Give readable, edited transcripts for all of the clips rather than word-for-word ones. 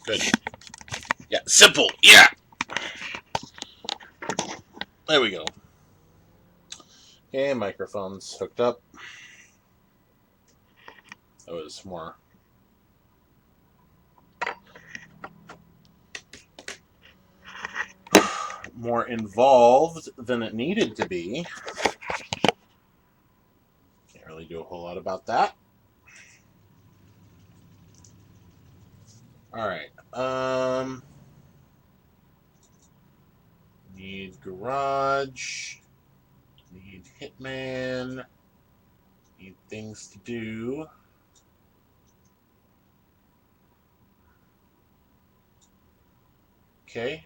Good. Yeah, simple. Yeah. There we go. Okay, microphone's hooked up. That was more involved than it needed to be. Can't really do a whole lot about that. All right. Need garage. Need hitman. Need things to do. Okay.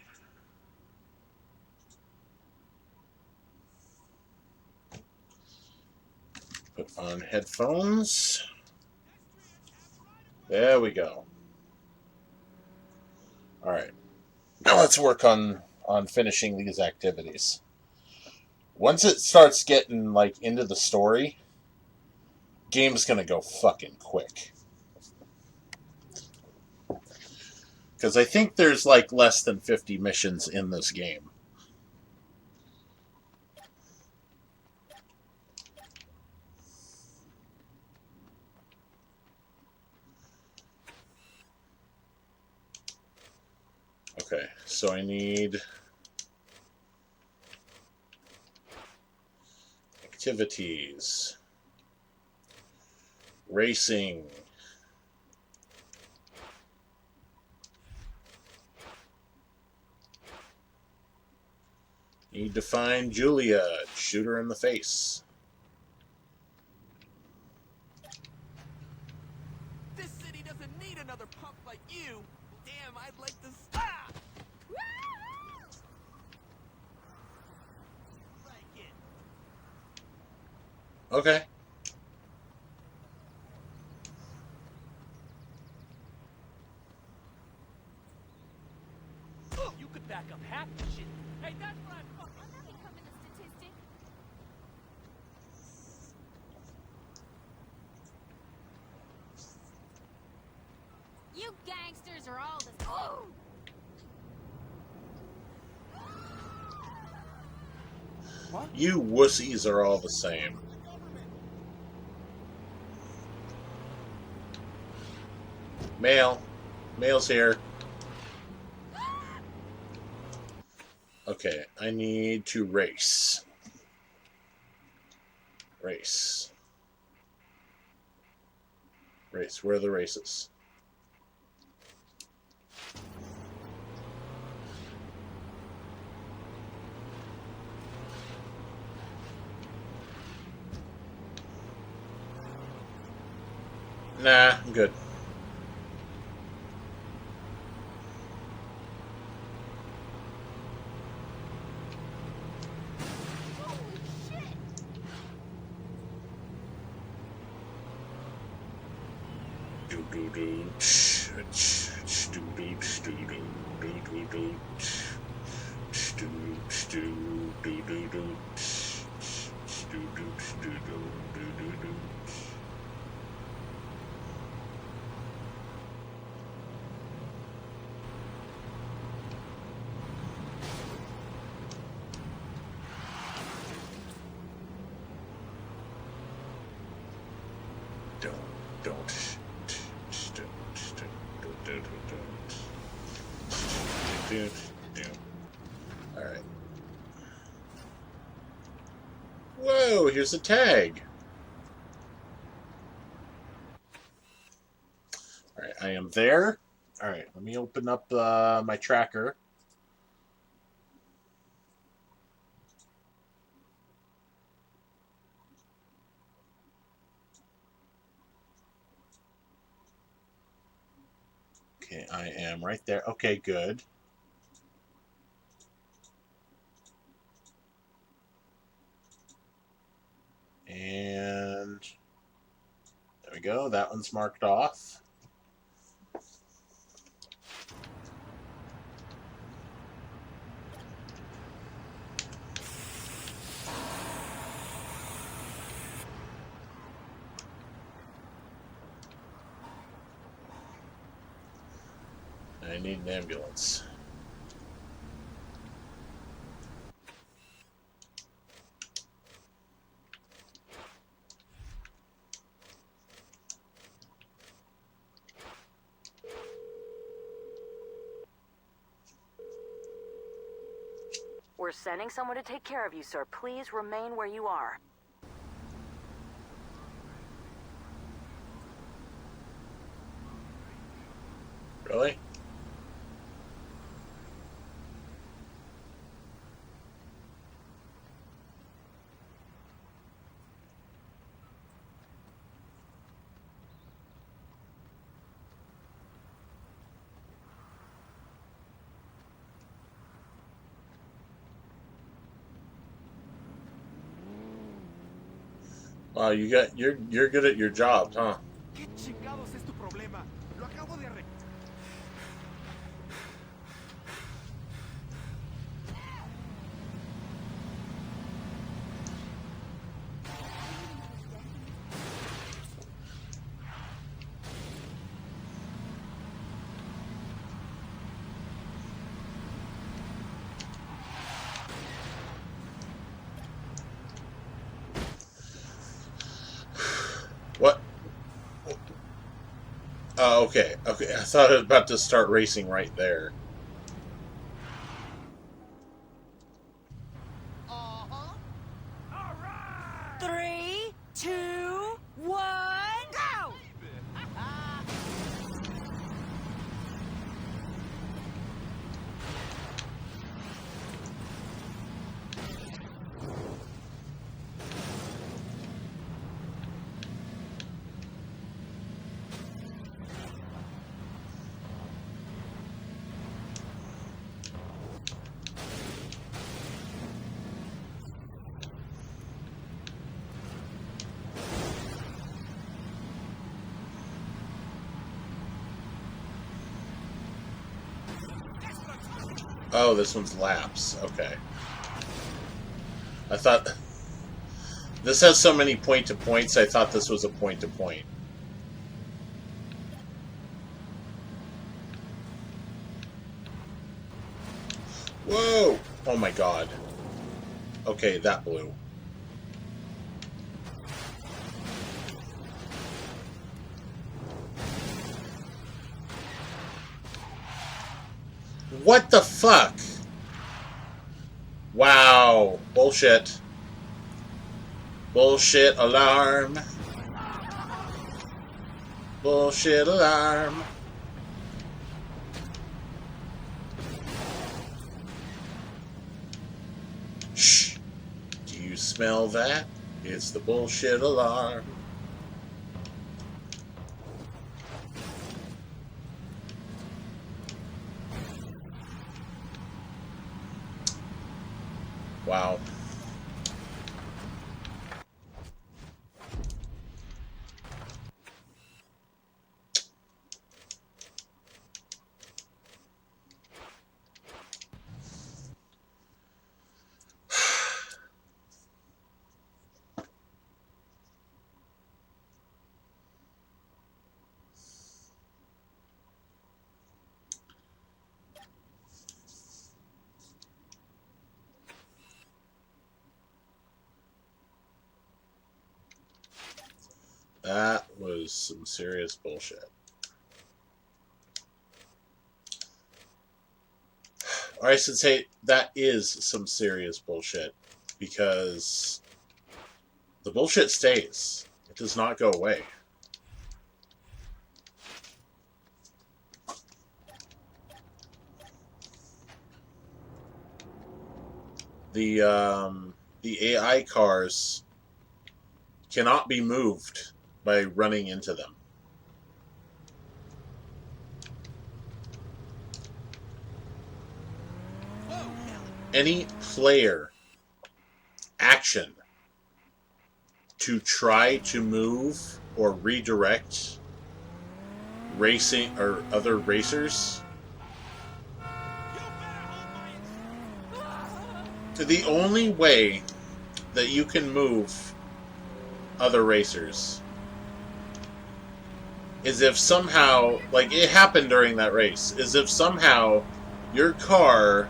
Put on headphones. There we go. All right. Now let's work on finishing these activities. Once it starts getting like into the story, game's gonna go fucking quick. Because I think there's like less than 50 missions in this game. Okay, so I need activities, racing, need to find Julia, shoot her in the face. This city doesn't need another punk like you. Damn, I'd like to. Ah! Like it. Okay. You could back up half the shit. Hey, that's what I'm fucking. I'm not becoming a statistic. You gangsters are all the. Oh! What? You wussies are all the same. Mail. Mail's here. Okay, I need to race. Race. Race. Where are the races? Nah, I'm good. Holy shit! Alright. Whoa, here's a tag. Alright, I am there. Alright, let me open up my tracker. Okay, I am right there. Okay, good. And there we go. That one's marked off. I need an ambulance. We're sending someone to take care of you, sir. Please remain where you are. Really? Wow, you're good at your job, huh? ¿Qué chingados es tu problema? Lo acabo de arreglar. What? Oh, okay. Okay, I thought I was about to start racing right there. Uh-huh. All right. 3, 2, 1, go! Oh, this one's laps. Okay. I thought... This has so many point-to-points, I thought this was a point-to-point. Whoa! Oh my god. Okay, that blew. What the fuck? Wow. Bullshit. Bullshit alarm. Bullshit alarm. Shh. Do you smell that? It's the bullshit alarm. Wow. That was some serious bullshit. Or I should say, that is some serious bullshit. Because the bullshit stays. It does not go away. The AI cars cannot be moved by running into them. Any player action to try to move or redirect racing or other racers, the only way that you can move other racers is if somehow, like it happened during that race, is if somehow your car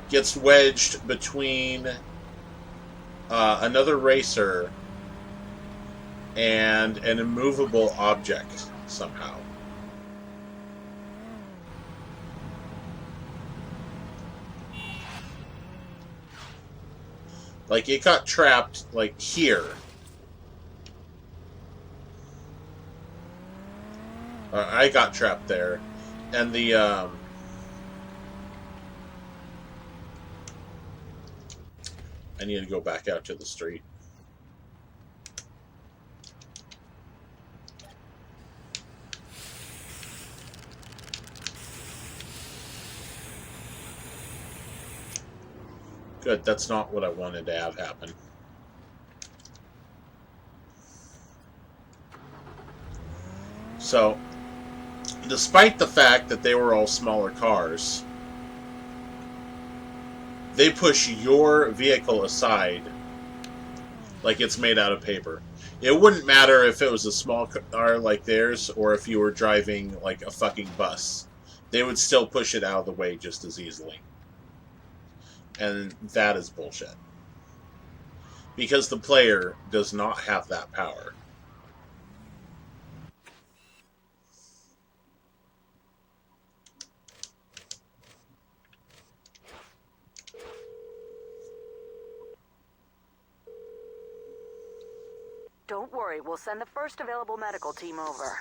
gets wedged between another racer and an immovable object somehow. Like it got trapped like here. I got trapped there. And the I need to go back out to the street. Good, that's not what I wanted to have happen. So, despite the fact that they were all smaller cars, they push your vehicle aside like it's made out of paper. It wouldn't matter if it was a small car like theirs or if you were driving like a fucking bus. They would still push it out of the way just as easily. And that is bullshit. Because the player does not have that power. Don't worry, we'll send the first available medical team over.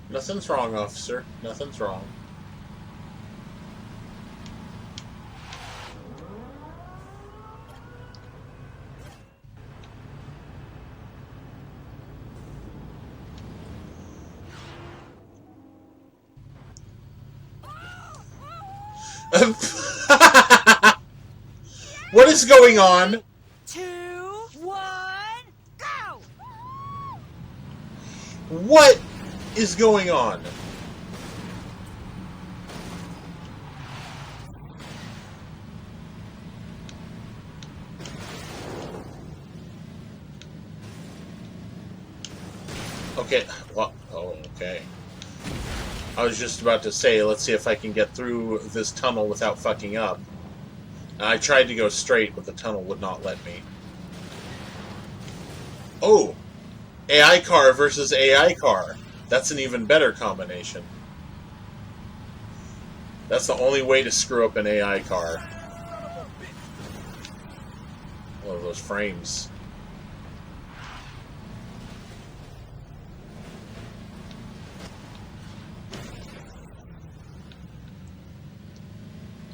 Nothing's wrong, officer. Nothing's wrong. What is going on? 2, 1, go! What is going on? Okay, well, oh, okay. I was just about to say, let's see if I can get through this tunnel without fucking up. And I tried to go straight, but the tunnel would not let me. Oh! AI car versus AI car. That's an even better combination. That's the only way to screw up an AI car. Oh, those frames.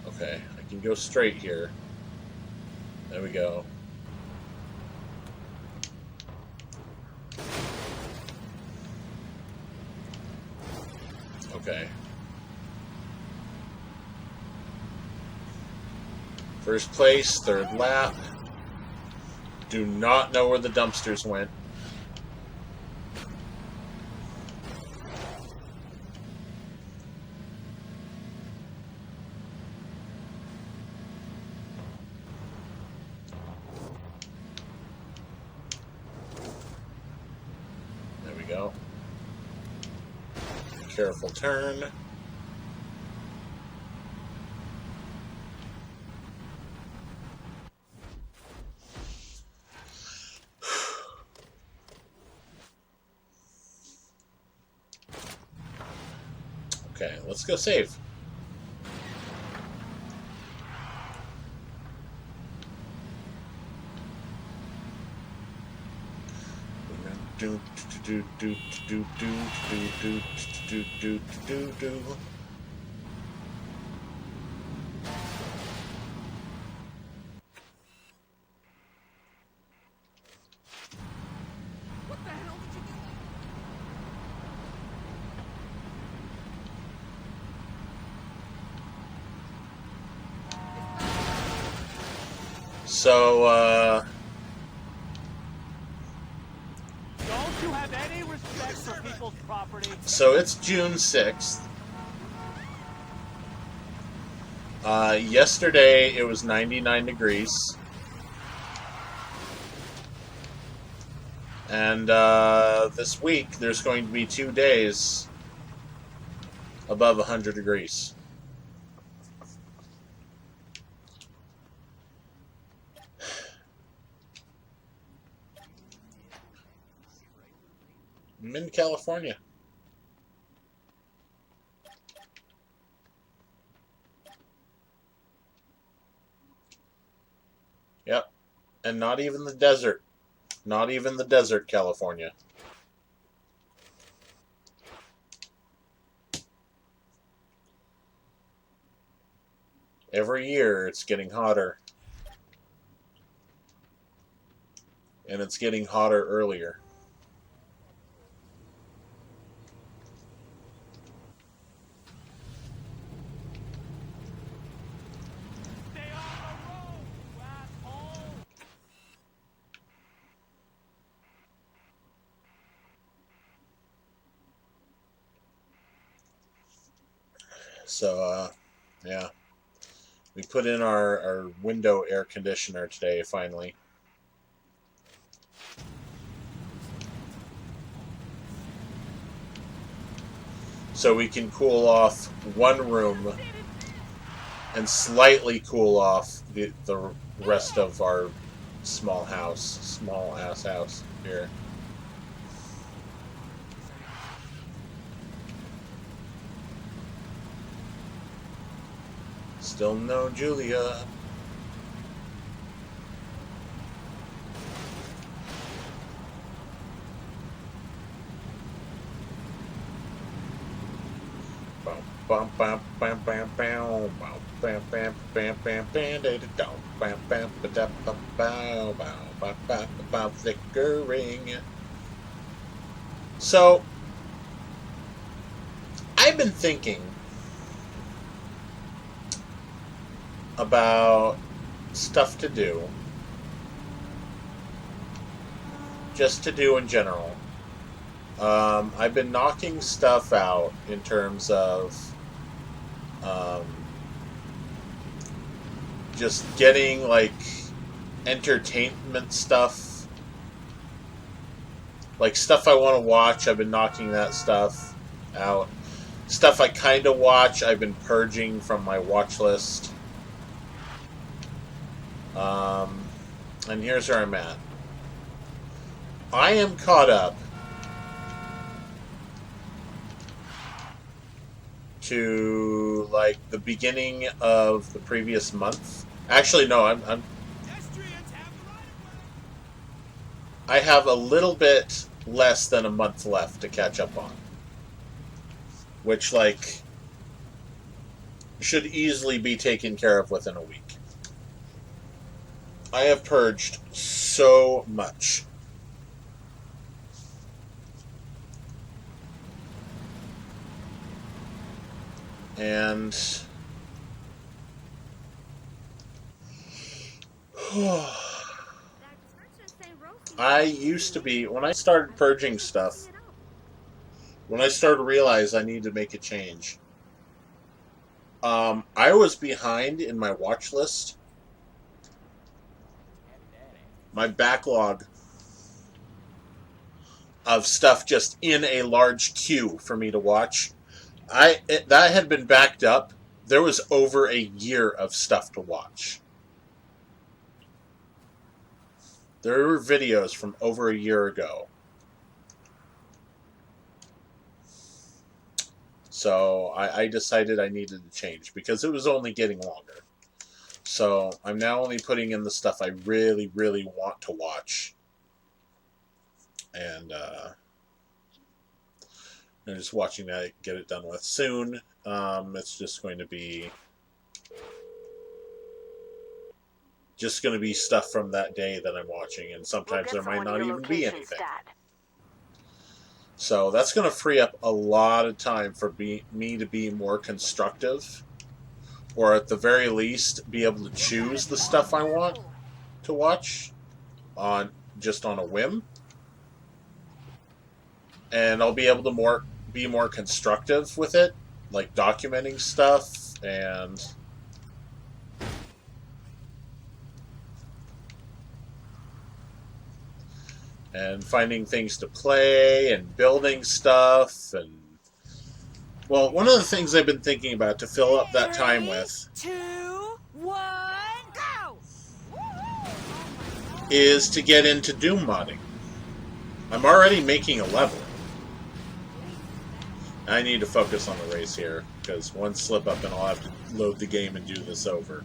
Okay, I can go straight here. There we go. Okay. First place, third lap. Do not know where the dumpsters went. There we go. Careful turn. Okay, let's go save. Do do do do do do do do do do do. What the hell did you do? So, have any respect for people's property? So it's June 6th. Yesterday it was 99 degrees. And this week there's going to be 2 days above 100 degrees. I'm in California. Yep. And not even the desert. Not even the desert, California. Every year it's getting hotter. And it's getting hotter earlier. Stay on the road, you asshole! So, yeah. We put in our window air conditioner today, finally. So we can cool off one room and slightly cool off the rest of our small ass house here. Still no Julia. Bum bum bam bam bam bam bam bam bam bam da da bam bam ba da ba bow bow ba ba ba flickering. So I've been thinking about stuff to do, just to do in general. I've been knocking stuff out in terms of just getting like entertainment stuff, like stuff I want to watch. I've been knocking that stuff out. Stuff I kind of watch, I've been purging from my watch list. And here's where I'm at. I am caught up to like the beginning of the previous month. Actually, no, I have a little bit less than a month left to catch up on, which like should easily be taken care of within a week. I have purged so much. And I used to be, when I started purging stuff, when I started to realize I need to make a change, I was behind in my watch list. My backlog of stuff just in a large queue for me to watch. That had been backed up. There was over a year of stuff to watch. There were videos from over a year ago. So I decided I needed to change because it was only getting longer. So I'm now only putting in the stuff I really, really want to watch. And I'm just watching that, get it done with soon. It's just going to be stuff from that day that I'm watching, and sometimes there might not even be anything. So that's going to free up a lot of time for me to be more constructive, or at the very least be able to choose the stuff I want to watch on a whim. and I'll be able to be more constructive with it, like documenting stuff and finding things to play and building stuff. And well, one of the things I've been thinking about to fill up that time with 2, 1, go! is to get into Doom modding. I'm already making a level. I need to focus on the race here, because one slip up and I'll have to load the game and do this over.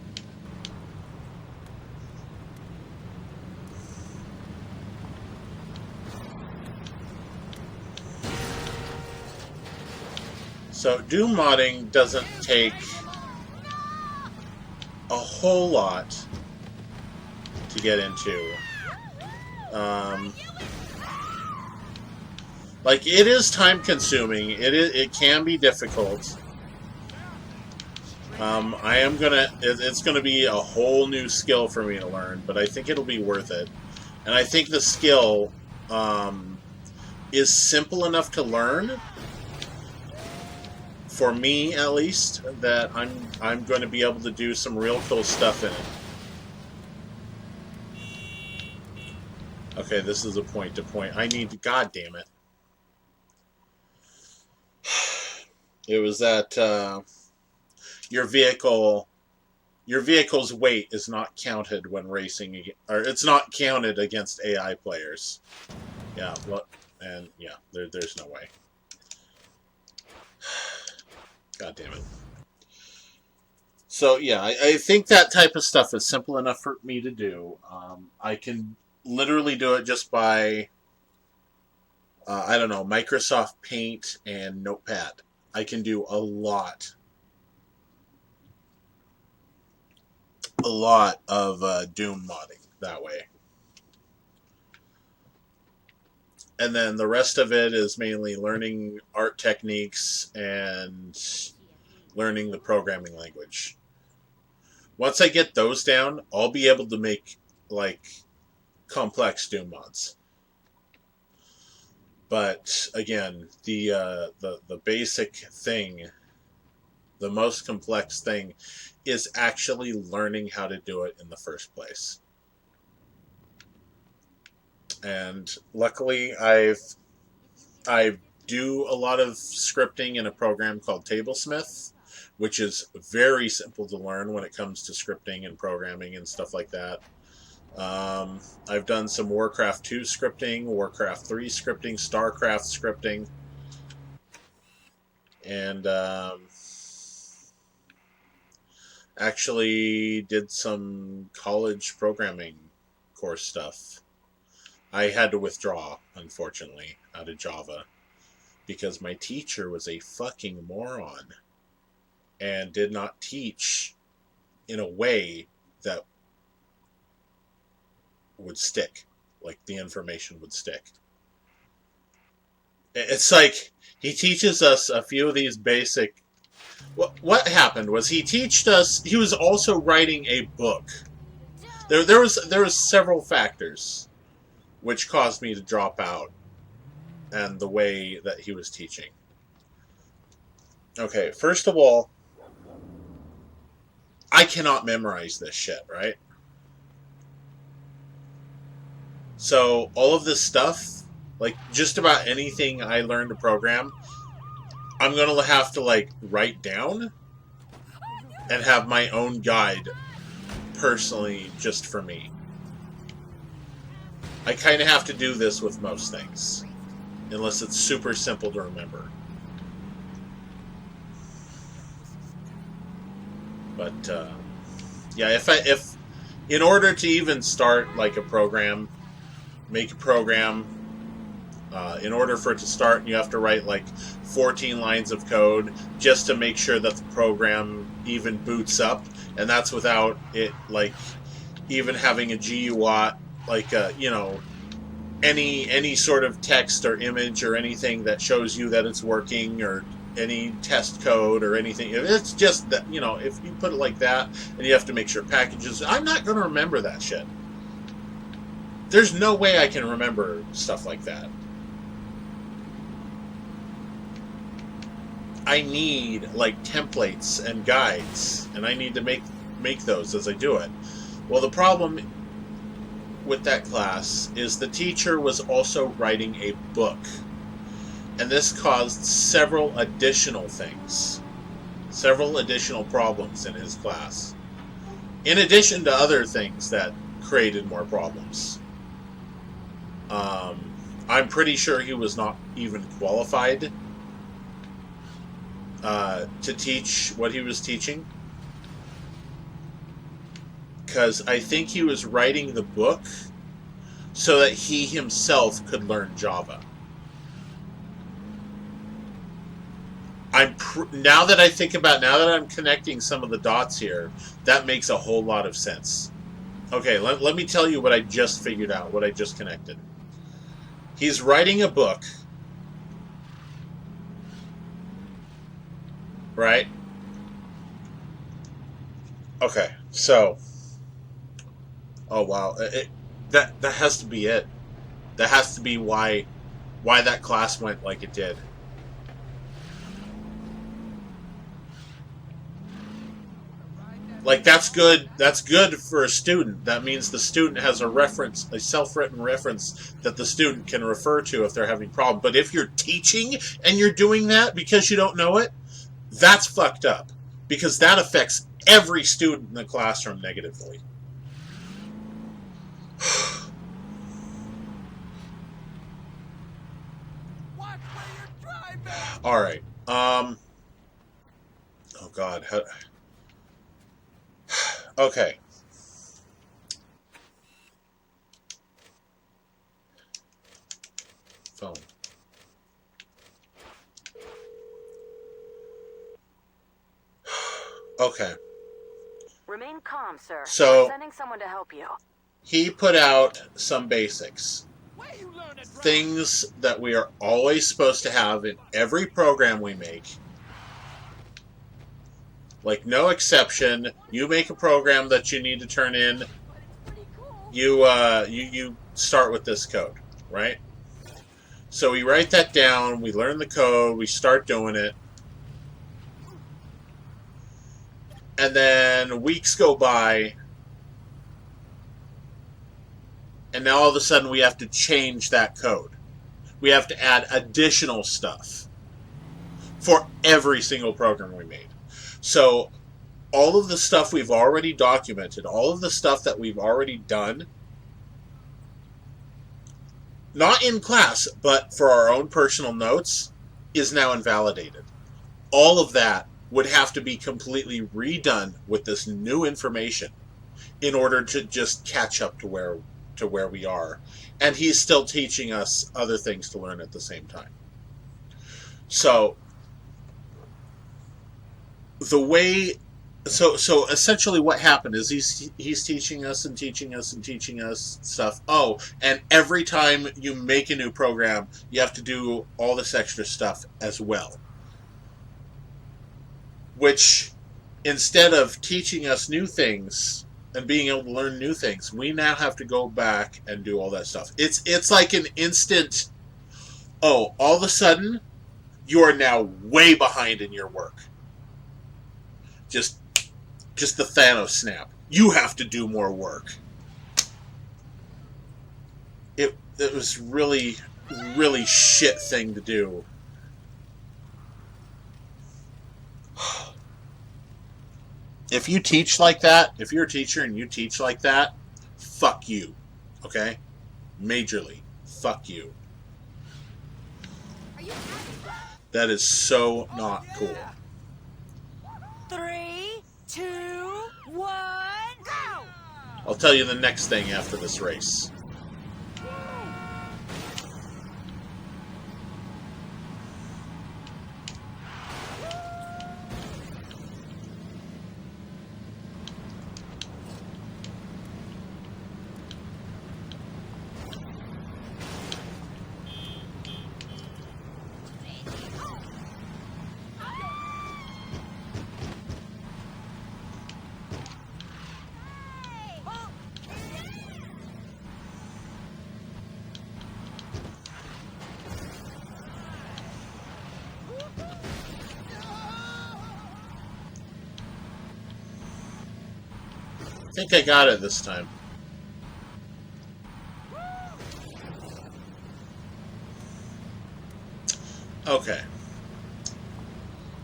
So Doom modding doesn't take a whole lot to get into. Like, it is time consuming. It can be difficult. It's gonna be a whole new skill for me to learn, but I think it'll be worth it. And I think the skill is simple enough to learn, for me at least, that I'm going to be able to do some real cool stuff in it. Okay, this is a point to point. I need to. God damn it! It was that your vehicle's weight is not counted when racing, or it's not counted against AI players. Yeah, well, and yeah, there's no way. God damn it. So yeah, I think that type of stuff is simple enough for me to do. I can literally do it just by, I don't know, Microsoft Paint and Notepad. I can do a lot of Doom modding that way. And then the rest of it is mainly learning art techniques and learning the programming language. Once I get those down, I'll be able to make, like, complex Doom mods. But again, the basic thing, the most complex thing, is actually learning how to do it in the first place. And luckily, I do a lot of scripting in a program called Tablesmith, which is very simple to learn when it comes to scripting and programming and stuff like that. I've done some Warcraft 2 scripting, Warcraft 3 scripting, StarCraft scripting, and actually did some college programming course stuff. I had to withdraw, unfortunately, out of Java because my teacher was a fucking moron and did not teach in a way that would stick, like the information would stick. It's like he teaches us a few of these basic. What happened was he was also writing a book. There was several factors which caused me to drop out, and the way that he was teaching. Okay, first of all, I cannot memorize this shit, right? So all of this stuff, like just about anything I learned to program, I'm going to have to like write down and have my own guide personally just for me. I kind of have to do this with most things, unless it's super simple to remember. But yeah, if in order to even start like a program, make a program, in order for it to start, you have to write like 14 lines of code just to make sure that the program even boots up, and that's without it like even having a GUI, like you know, any sort of text or image or anything that shows you that it's working, or any test code or anything. It's just that, you know, if you put it like that and you have to make sure packages, I'm not going to remember that shit. There's no way I can remember stuff like that. I need like templates and guides, and I need to make those as I do it. Well, the problem with that class is the teacher was also writing a book, and this caused several additional problems in his class, in addition to other things that created more problems. I'm pretty sure he was not even qualified to teach what he was teaching, because I think he was writing the book so that he himself could learn Java. Now that I'm connecting some of the dots here, that makes a whole lot of sense. Okay, let me tell you what I just figured out, what I just connected. He's writing a book, right? Okay, so, oh wow, that has to be it. That has to be why that class went like it did. Like, that's good for a student. That means the student has a self-written reference that the student can refer to if they're having a problem. But if you're teaching and you're doing that because you don't know it, that's fucked up. Because that affects every student in the classroom negatively. Watch where you're driving! Alright. Oh god. Okay. Phone. Okay. Remain calm, sir. So, We're sending someone to help you. he put out some basics. Where you learn to drive? Things that we are always supposed to have in every program we make. Like, no exception. You make a program that you need to turn in. But it's pretty cool. You start with this code, right? So we write that down. We learn the code. We start doing it. And then weeks go by. And now all of a sudden we have to change that code. We have to add additional stuff for every single program we made. So all of the stuff we've already documented, all of the stuff that we've already done, not in class, but for our own personal notes, is now invalidated. All of that would have to be completely redone with this new information in order to just catch up to where we are. And he's still teaching us other things to learn at the same time. So so essentially what happened is he's teaching us and teaching us and teaching us stuff. Oh, and every time you make a new program, you have to do all this extra stuff as well. Which, instead of teaching us new things and being able to learn new things, we now have to go back and do all that stuff. It's like an instant, oh, all of a sudden, you are now way behind in your work. Just the Thanos snap. You have to do more work. It was really, really shit thing to do. If you teach like that, if you're a teacher and you teach like that, fuck you. Okay? Majorly. Fuck you. Are you happy? That is so not cool. 3, 2, 1, go! I'll tell you the next thing after this race. think I got it this time. Okay.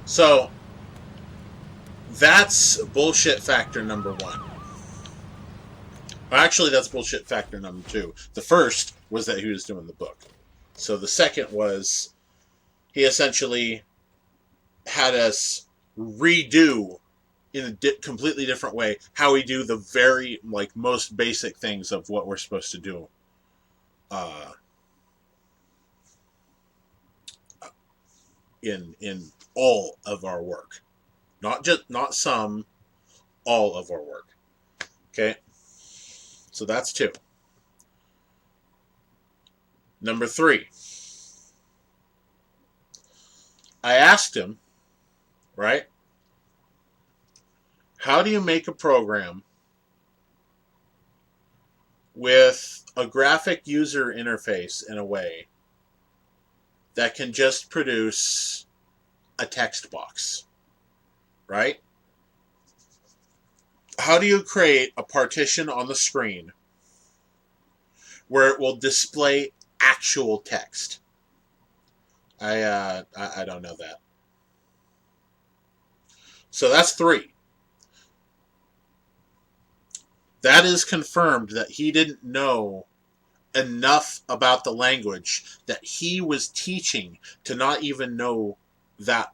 So, that's bullshit factor number 1. Well, actually, that's bullshit factor number 2. The first was that he was doing the book. So the second was he essentially had us redo in a completely different way how we do the very most basic things of what we're supposed to do in all of our work, not some, all of our work. Okay, so that's 2. Number 3, I asked him, right, how do you make a program with a graphic user interface in a way that can just produce a text box, right? How do you create a partition on the screen where it will display actual text? I don't know that. So that's 3. That is confirmed that he didn't know enough about the language that he was teaching to not even know that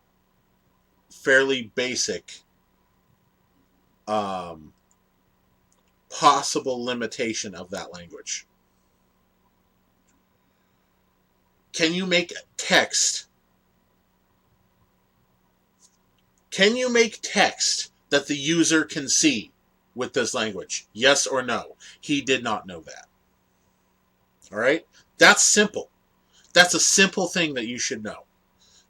fairly basic possible limitation of that language. Can you make text? Can you make text that the user can see with this language? Yes or no? He did not know that. All right? That's simple. That's a simple thing that you should know.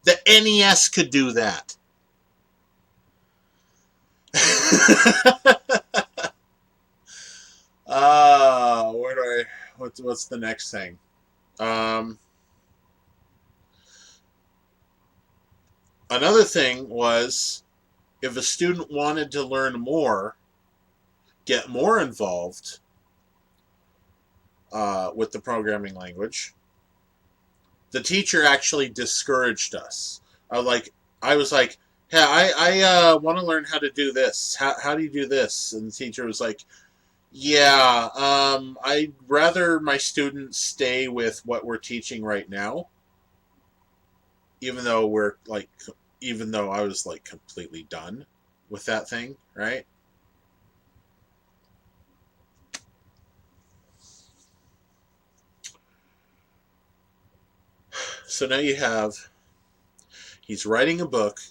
The NES could do that. What's the next thing? Another thing was, if a student wanted to learn more, get more involved with the programming language, the teacher actually discouraged us. I was like, hey, I want to learn how to do this. How do you do this? And the teacher was like, yeah, I'd rather my students stay with what we're teaching right now. Even though I was completely done with that thing, right? So now you have, he's writing a book.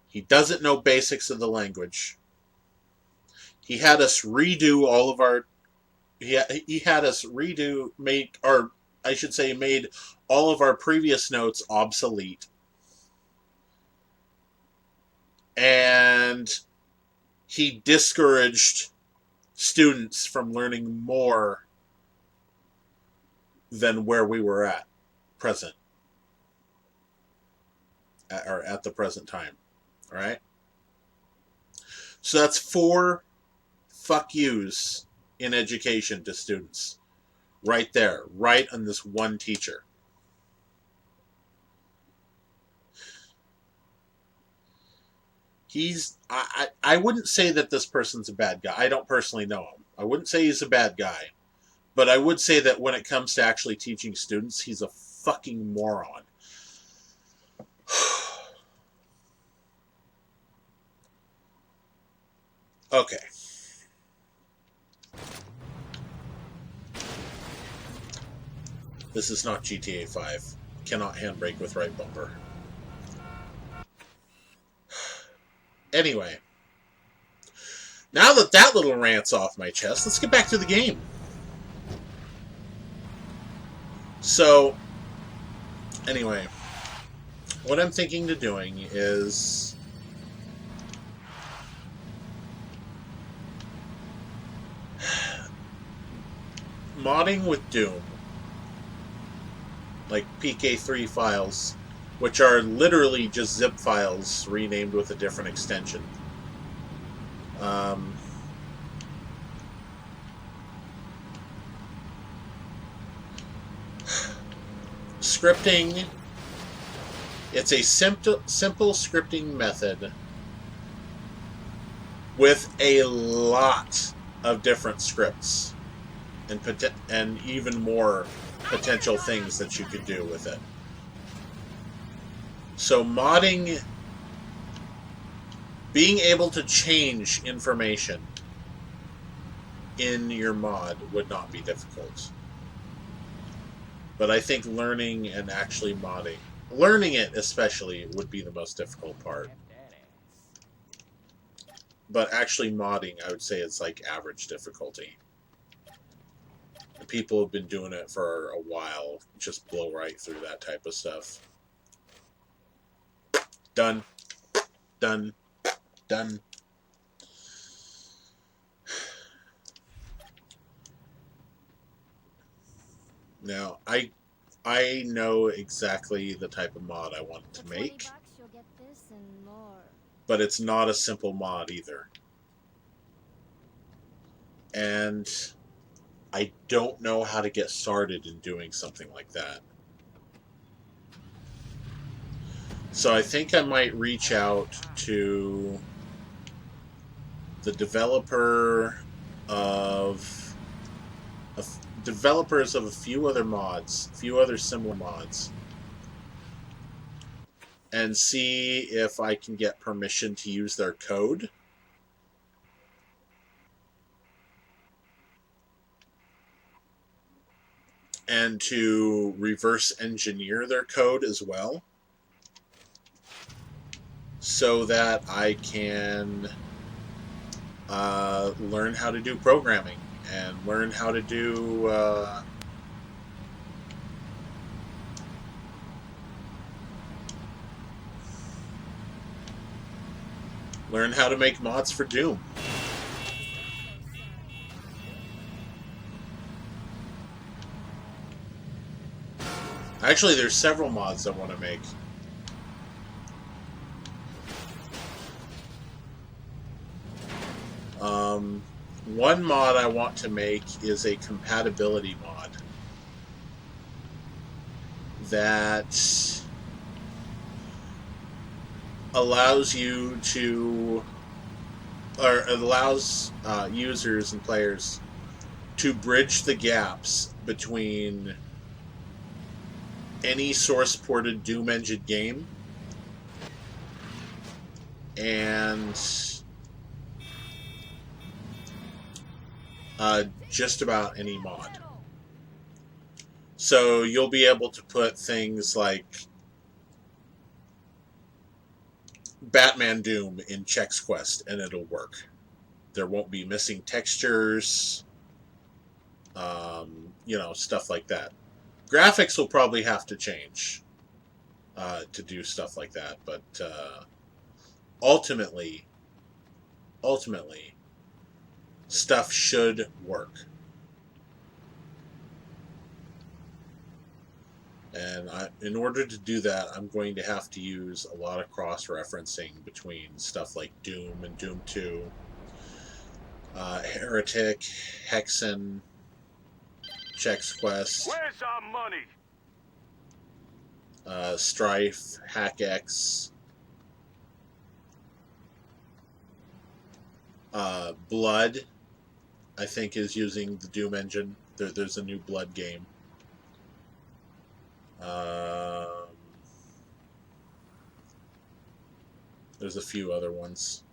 He doesn't know basics of the language. He had us redo all of our, he had us redo, made all of our previous notes obsolete. And he discouraged students from learning more than where we were at the present time. All right? So that's 4 fuck yous in education to students. Right there. Right on this one teacher. I wouldn't say that this person's a bad guy. I don't personally know him. I wouldn't say he's a bad guy. But I would say that when it comes to actually teaching students, he's a fucking moron. Okay. This is not GTA 5. Cannot handbrake with right bumper. Anyway. Now that little rant's off my chest, let's get back to the game. So, anyway. What I'm thinking of doing is modding with Doom. Like PK3 files, which are literally just zip files renamed with a different extension. Um, scripting. It's a simple scripting method with a lot of different scripts and even more potential things that you could do with it. So modding, being able to change information in your mod would not be difficult. But I think learning and actually modding, learning it especially, would be the most difficult part. But actually modding, I would say it's like average difficulty. And people have been doing it for a while, just blow right through that type of stuff. Done. Done. Done. Now, I know exactly the type of mod I want to make. $20 you'll get this and more. But it's not a simple mod either. And I don't know how to get started in doing something like that. So I think I might reach out to the developers of a few other mods, a few other similar mods, and see if I can get permission to use their code. And to reverse engineer their code as well, so that I can learn how to do programming and learn how to do learn how to make mods for Doom. Actually, there's several mods I want to make. One mod I want to make is a compatibility mod that allows you to, or allows users and players to bridge the gaps between any source-ported Doom Engine game and just about any mod. So you'll be able to put things like Batman Doom in Chex Quest and it'll work. There won't be missing textures, you know, stuff like that. Graphics will probably have to change to do stuff like that, but ultimately, stuff should work. And in order to do that, I'm going to have to use a lot of cross-referencing between stuff like Doom and Doom 2, Heretic, Hexen, Chex Quest, Where's our money? Strife, HackX, Blood, I think, is using the Doom engine. There's a new Blood game. There's a few other ones.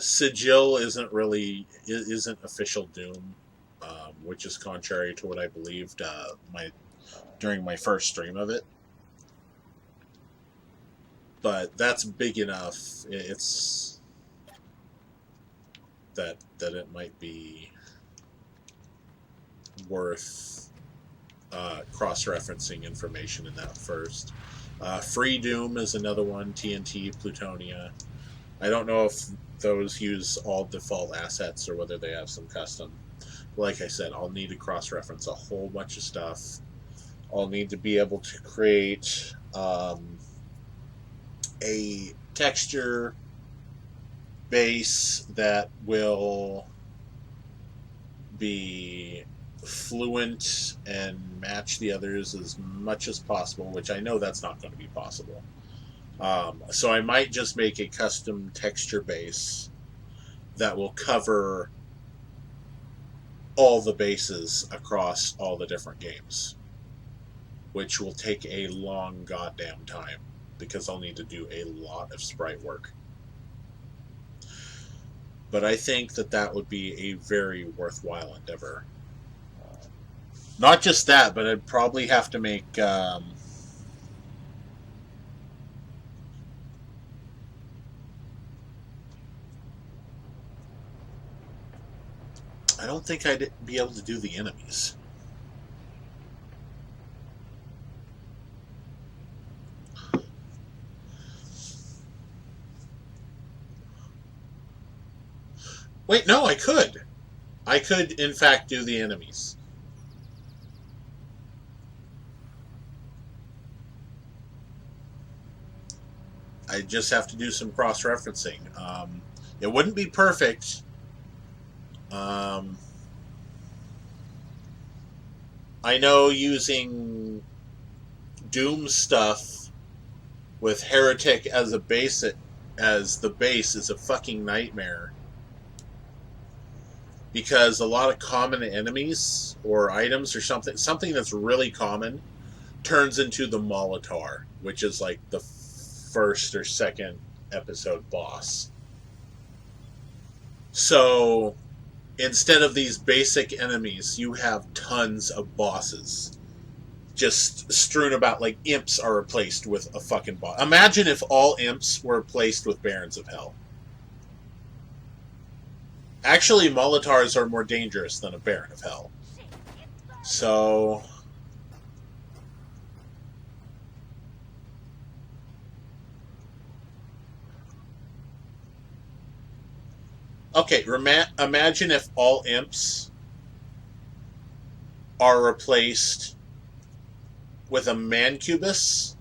Sigil isn't official Doom, which is contrary to what I believed during my first stream of it. But that's big enough. It's that it might be worth cross-referencing information in that first. Free Doom is another one. TNT, Plutonia. I don't know if those use all default assets or whether they have some custom. Like I said, I'll need to cross-reference a whole bunch of stuff. I'll need to be able to create a texture base that will be fluent and match the others as much as possible, which I know that's not going to be possible. So I might just make a custom texture base that will cover all the bases across all the different games, which will take a long goddamn time because I'll need to do a lot of sprite work. But I think that that would be a very worthwhile endeavor. Not just that, but I'd probably have to make I don't think I'd be able to do the enemies. Wait, no, I could. I could, in fact, do the enemies. I just have to do some cross-referencing. It wouldn't be perfect. I know using Doom stuff with Heretic as a base, as the base is a fucking nightmare. Because a lot of common enemies or items or something that's really common turns into the Molitar, which is like the first or second episode boss. So instead of these basic enemies, you have tons of bosses just strewn about. Like imps are replaced with a fucking boss. Imagine if all imps were replaced with Barons of Hell. Actually, Molotars are more dangerous than a Baron of Hell. So okay, imagine if all imps are replaced with a Mancubus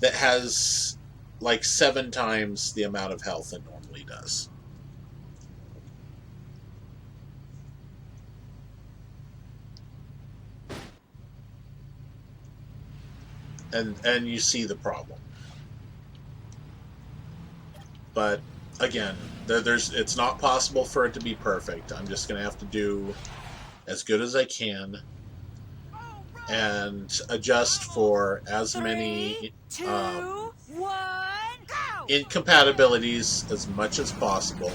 that has like 7 times the amount of health it normally does. And you see the problem. But again, it's not possible for it to be perfect. I'm just going to have to do as good as I can and adjust for as many incompatibilities as much as possible.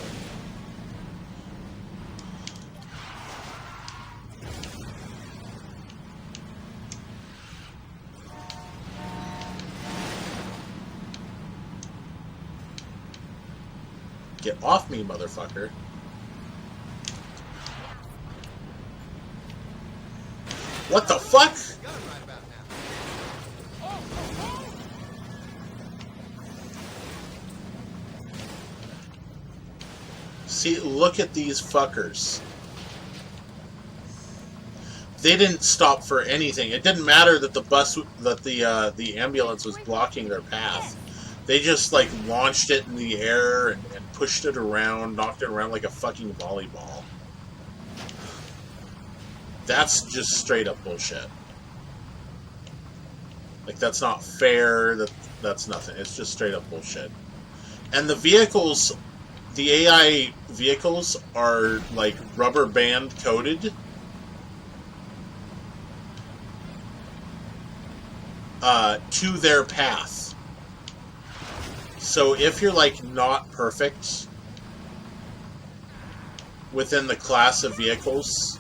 Get off me, motherfucker. What the fuck? See, look at these fuckers. They didn't stop for anything. It didn't matter that the ambulance was blocking their path. They just like launched it in the air and pushed it around, knocked it around like a fucking volleyball. That's just straight up bullshit. Like, that's not fair. That's nothing. It's just straight up bullshit. And the vehicles, the AI vehicles are like rubber band coated. To their path. So if you're like not perfect within the class of vehicles,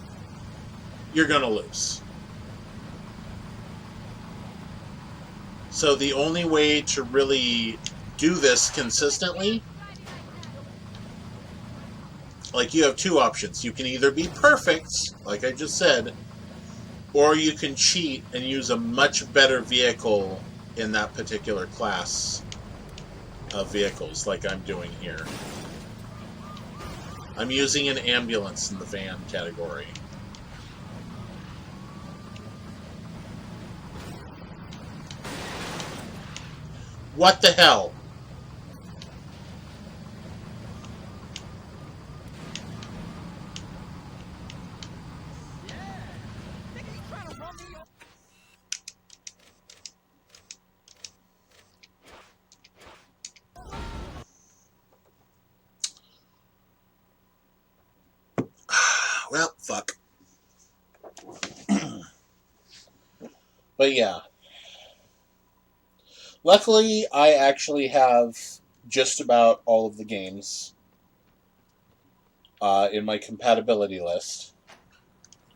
you're gonna lose. So the only way to really do this consistently, like, you have 2 options. You can either be perfect, like I just said, or you can cheat and use a much better vehicle in that particular class of vehicles, like I'm doing here. I'm using an ambulance in the van category. What the hell? Nigga, you trying to run me over? Well, fuck. But yeah. Luckily, I actually have just about all of the games in my compatibility list.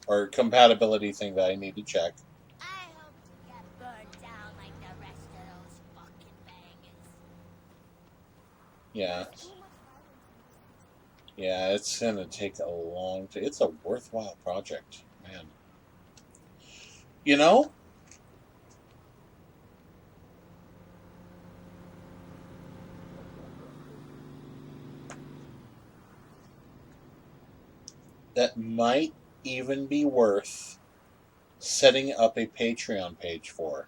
Or compatibility thing that I need to check. I hope to get burned down like the rest of those fucking bangers. Yeah. There's too much violence in this. Yeah, it's gonna take a long time. It's a worthwhile project, man. You know? That might even be worth setting up a Patreon page for.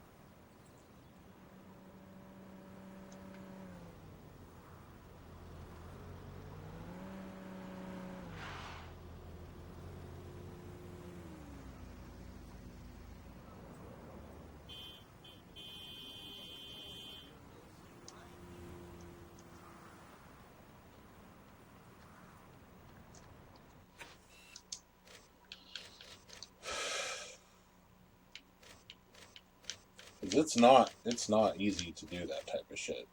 It's not easy to do that type of shit.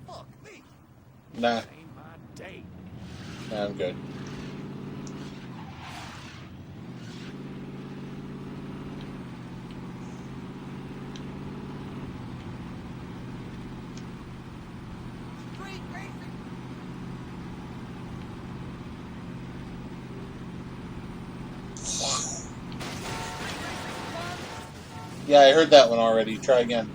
Fuck me. Nah, Ain't my day. I'm good. Street racing. Yeah, I heard that one already. Try again.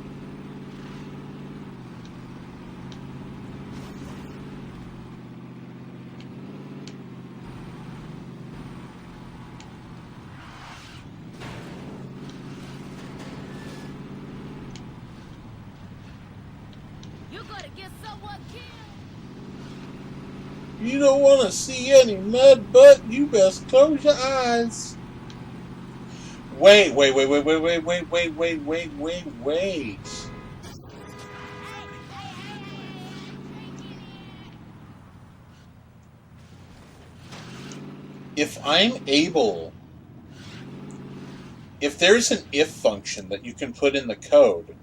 You're gonna get someone killed. You don't want to see any mud, but you best close your eyes. Wait. Hey, hey, hey, hey, If there's an if function that you can put in the code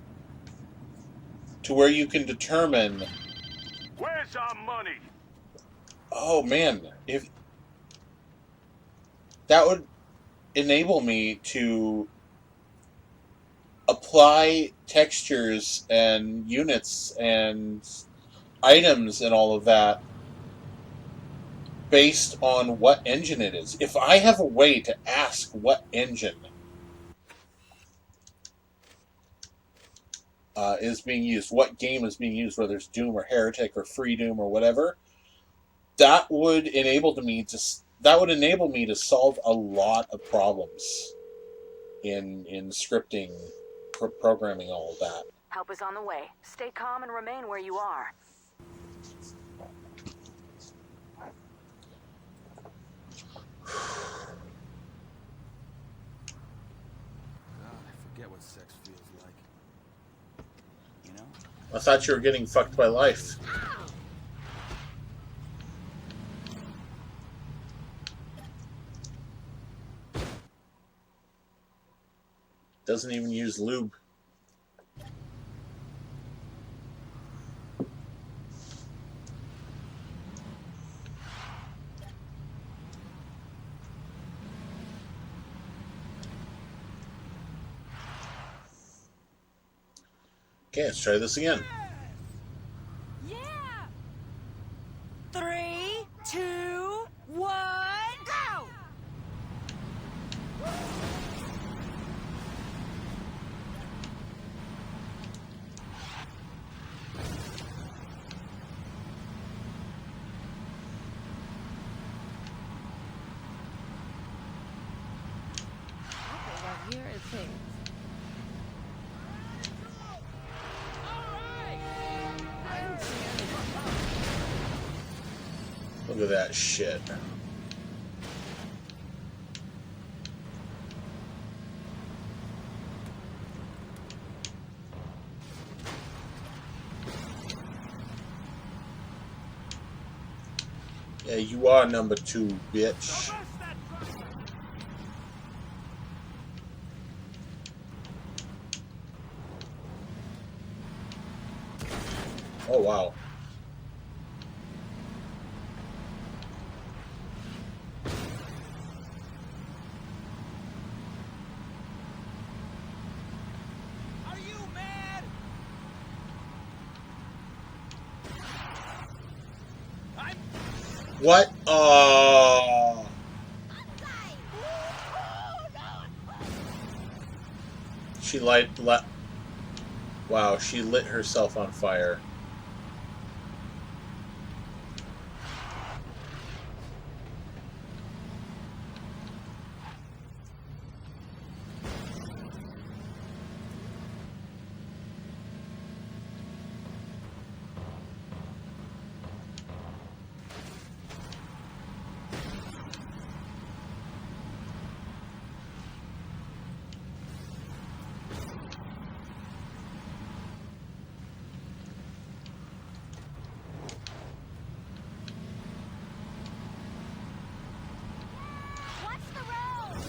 to where you can determine, Where's our money? oh man, if that would enable me to apply textures and units and items and all of that based on what engine it is. If I have a way to ask what engine is being used, what game is being used, whether it's Doom or Heretic or Free Doom or whatever, that would enable me to solve a lot of problems in scripting, programming, all of that. Help is on the way. Stay calm and remain where you are. God, I forget what sex feels like. You know? I thought you were getting fucked by life. Doesn't even use lube. Okay, let's try this again. yeah. 3, Look at that shit. Yeah, you are number 2, bitch. Arrest that driver! Oh, wow. Are you mad? I'm What? She wow, she lit herself on fire. Watch the road!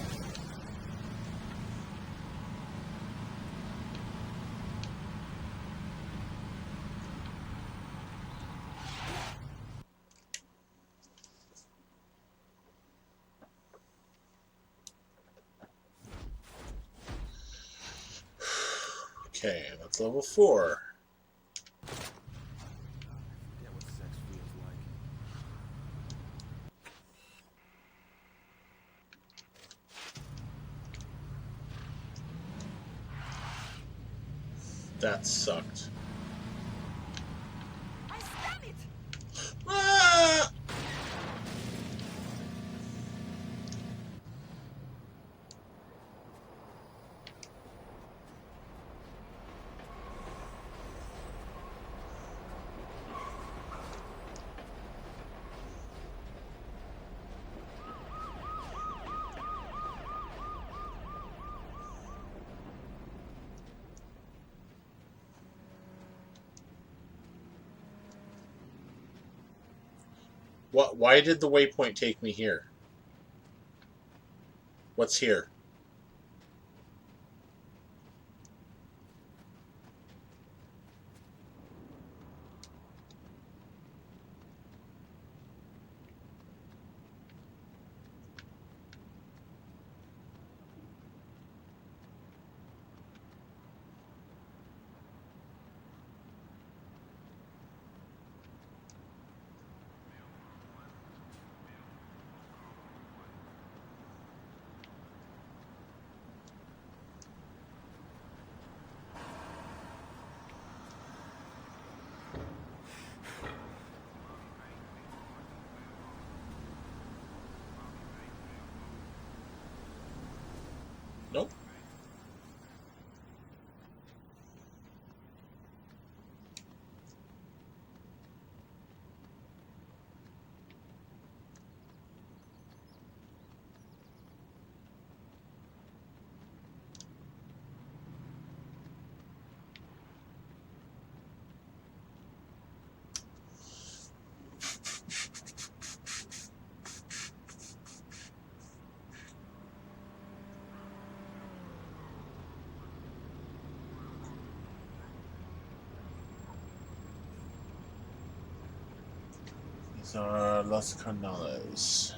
Okay, that's level 4. I forget what sex feels like. That sucked. I stab it! Ah! What? Why did the waypoint take me here? What's here? Nope. These are Las Canales.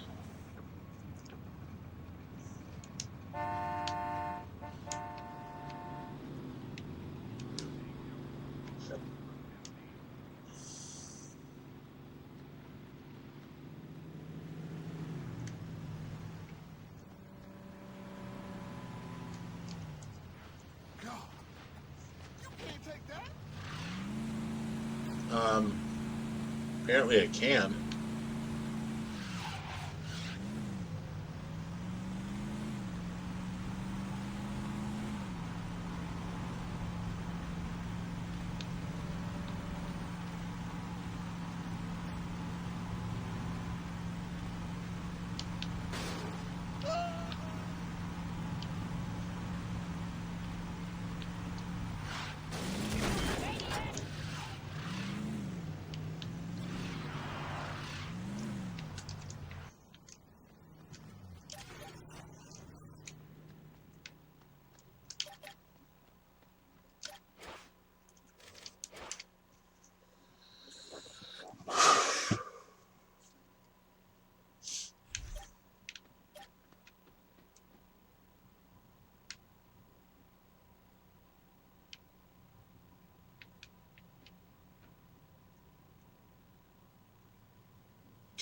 You can't take that. Apparently I can.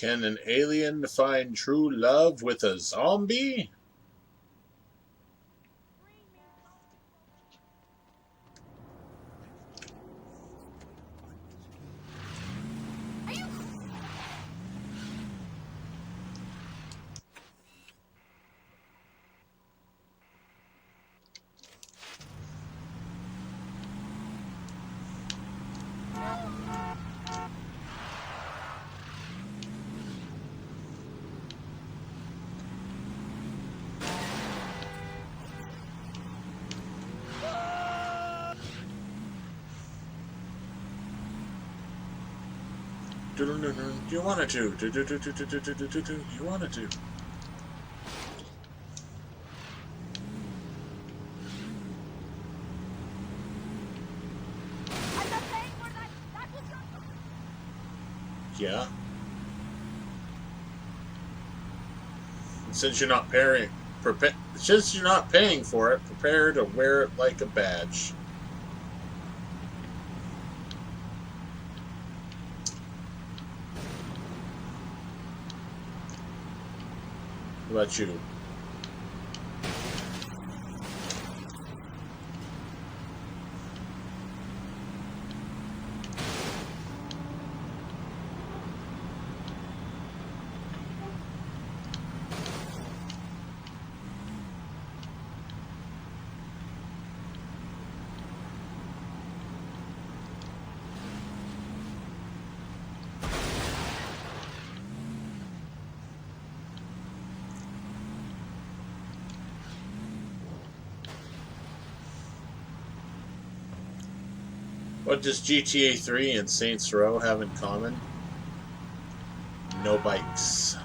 Can an alien find true love with a zombie? You wanted to. You wanted to. I'm not paying for that. That was your... Yeah. And since you're not paying, since you're not paying for it, prepare to wear it like a badge. What about you? What does GTA 3 and Saints Row have in common? No bikes.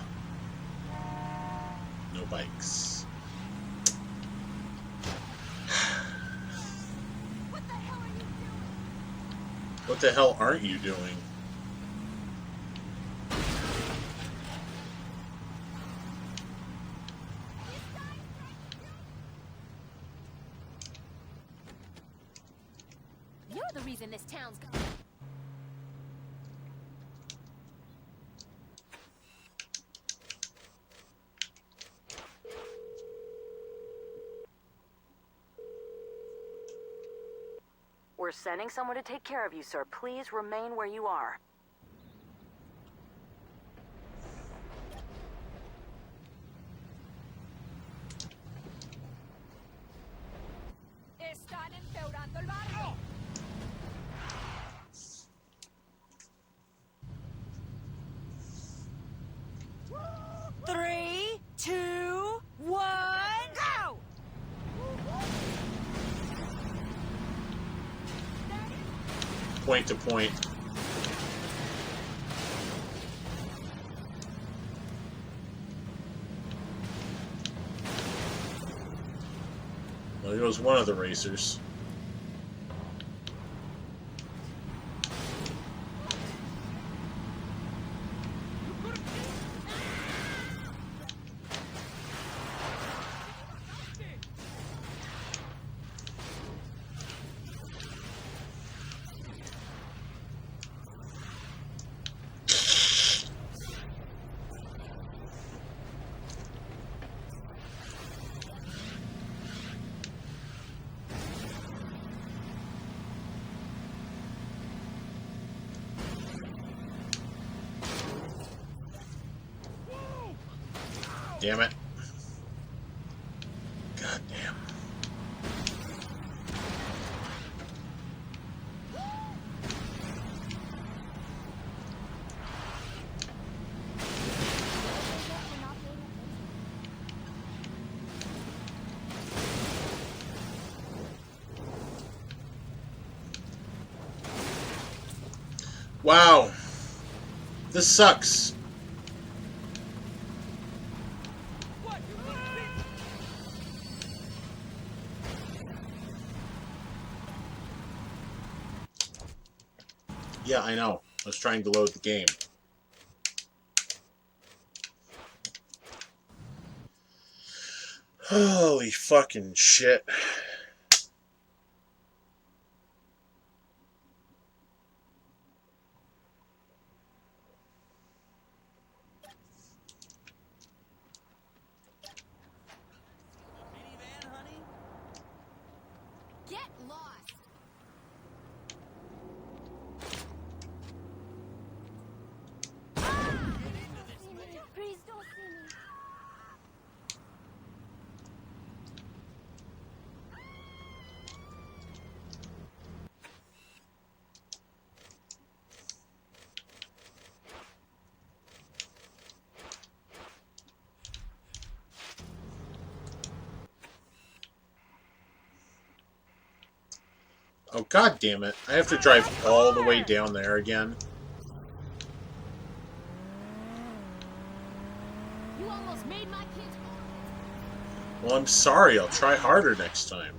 No bikes. What the hell are you doing? What the hell aren't you doing? You're the reason this town's... We're sending someone to take care of you, sir. Please remain where you are. Están empeorando el barrio. 3, 2, 1, go! Point to point. Well, there goes one of the racers. Damn it. God damn. Wow. This sucks. Yeah, I know. I was trying to load the game. Holy fucking shit. Oh, god damn it. I have to drive all the way down there again. You almost made my kids Well, I'm sorry. I'll try harder next time.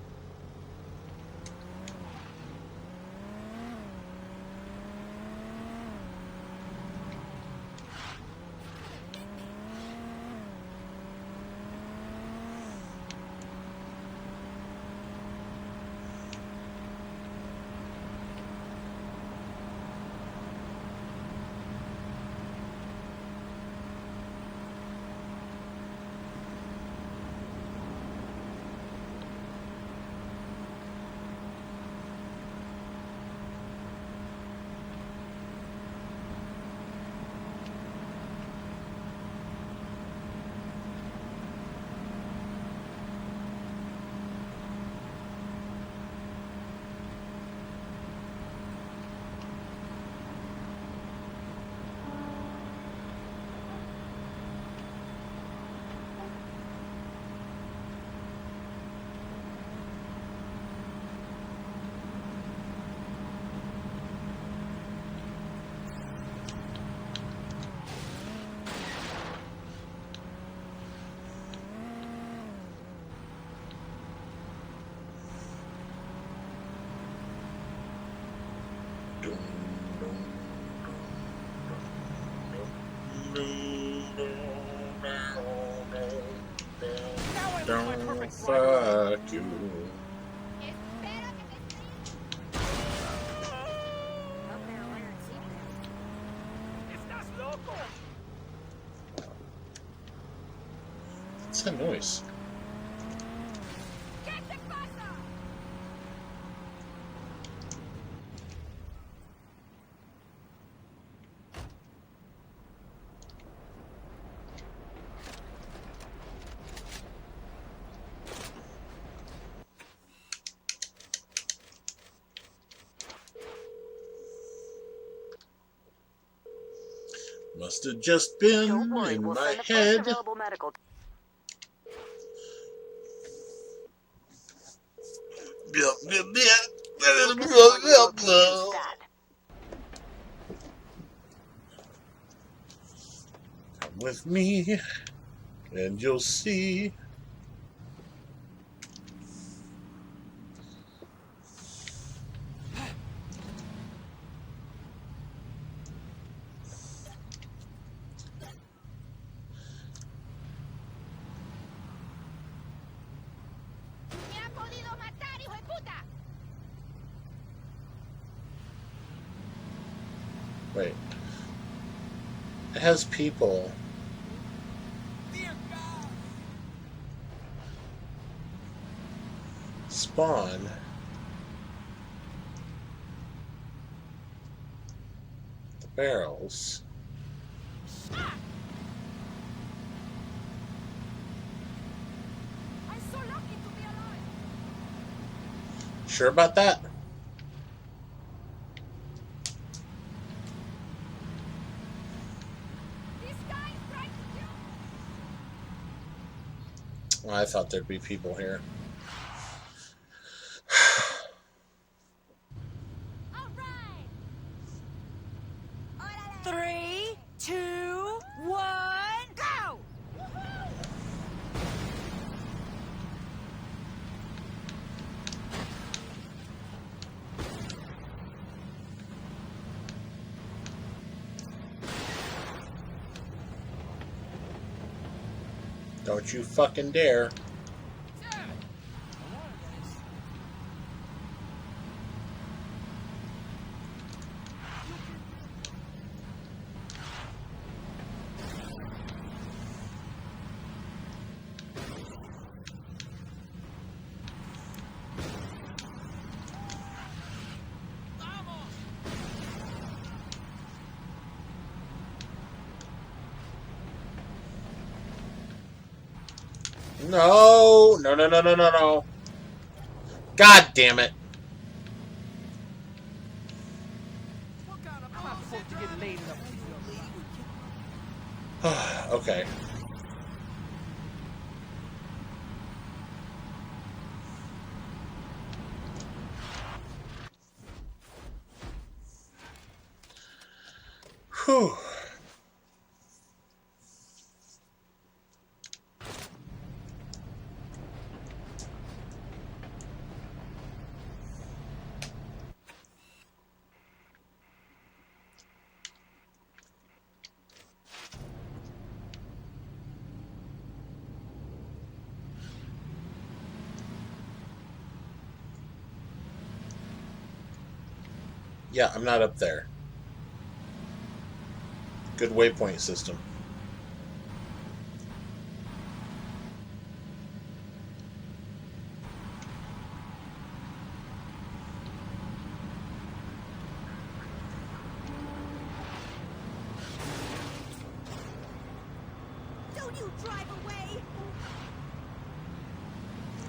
Don't fuck you. Espero que te ¡Estás loco! What's that noise? ¿Qué te pasa? Must have just been Don't worry, in we'll my send the first head. available medical. We'll get the medical to stat. Come with me, and you'll see. ¡Me ha podido matar, hijo de puta! Wait. It has people. Dear God! Spawn. The barrels. I'm so lucky to be alive. Sure about that? This guy is trying to kill me. Well, I thought there'd be people here. All right. Órale. 3, 2, 1, go! Woohoo! Don't you fucking dare. No, no, no, no, no, no, no. God damn it. What kind of bullshit, to get laid up. Okay. Yeah, I'm not up there. Good waypoint system. Don't you drive away!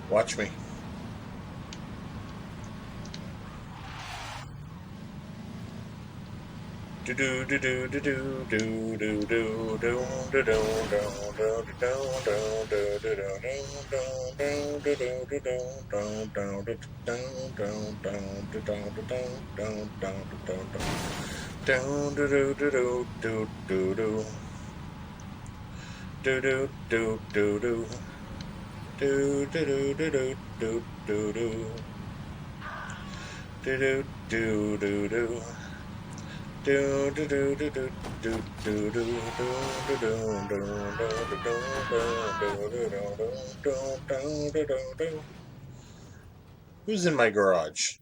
Watch me. Do do do do do do do do do do do do do Who's in my garage?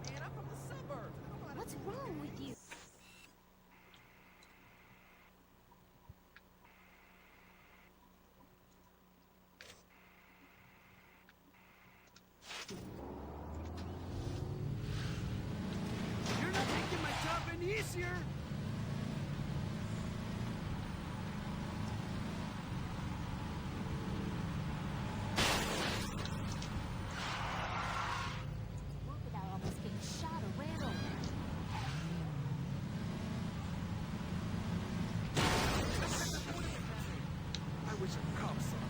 Man, I'm from the suburbs. I don't know how to What's wrong with you? You're not making my job any easier. Work without almost getting shot or ran over. I wish a cop saw that.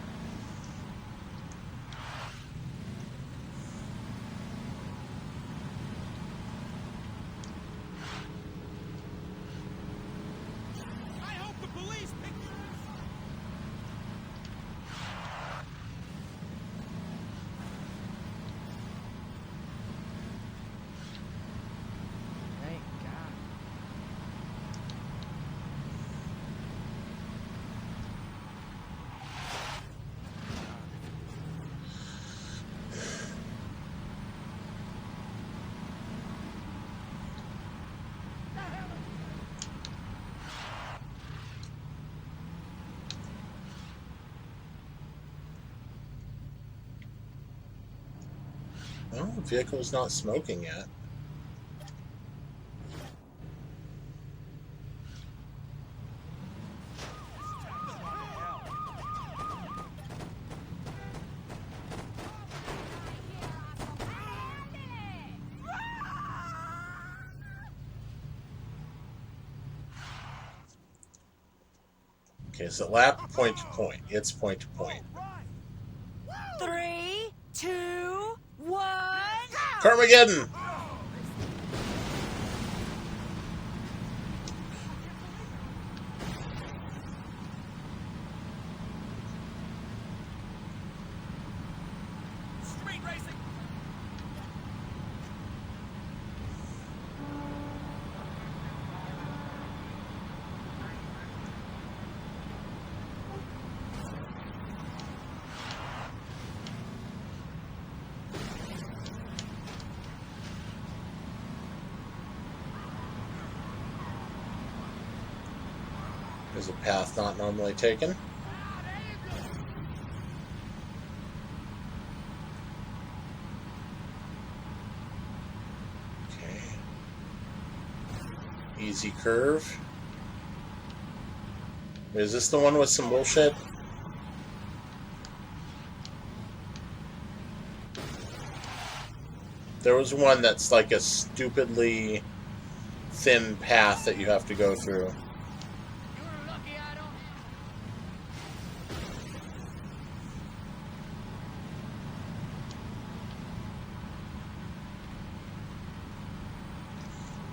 I hope the police pick your ass up. Thank God. Well, the vehicle's not smoking yet. Okay, so lap point to point. It's point to point. 3, 2, 1. Carmageddon! Street racing. There's a path not normally taken. Okay. Easy curve. Is this the one with some bullshit? There was one that's like a stupidly thin path that you have to go through. You're lucky I don't.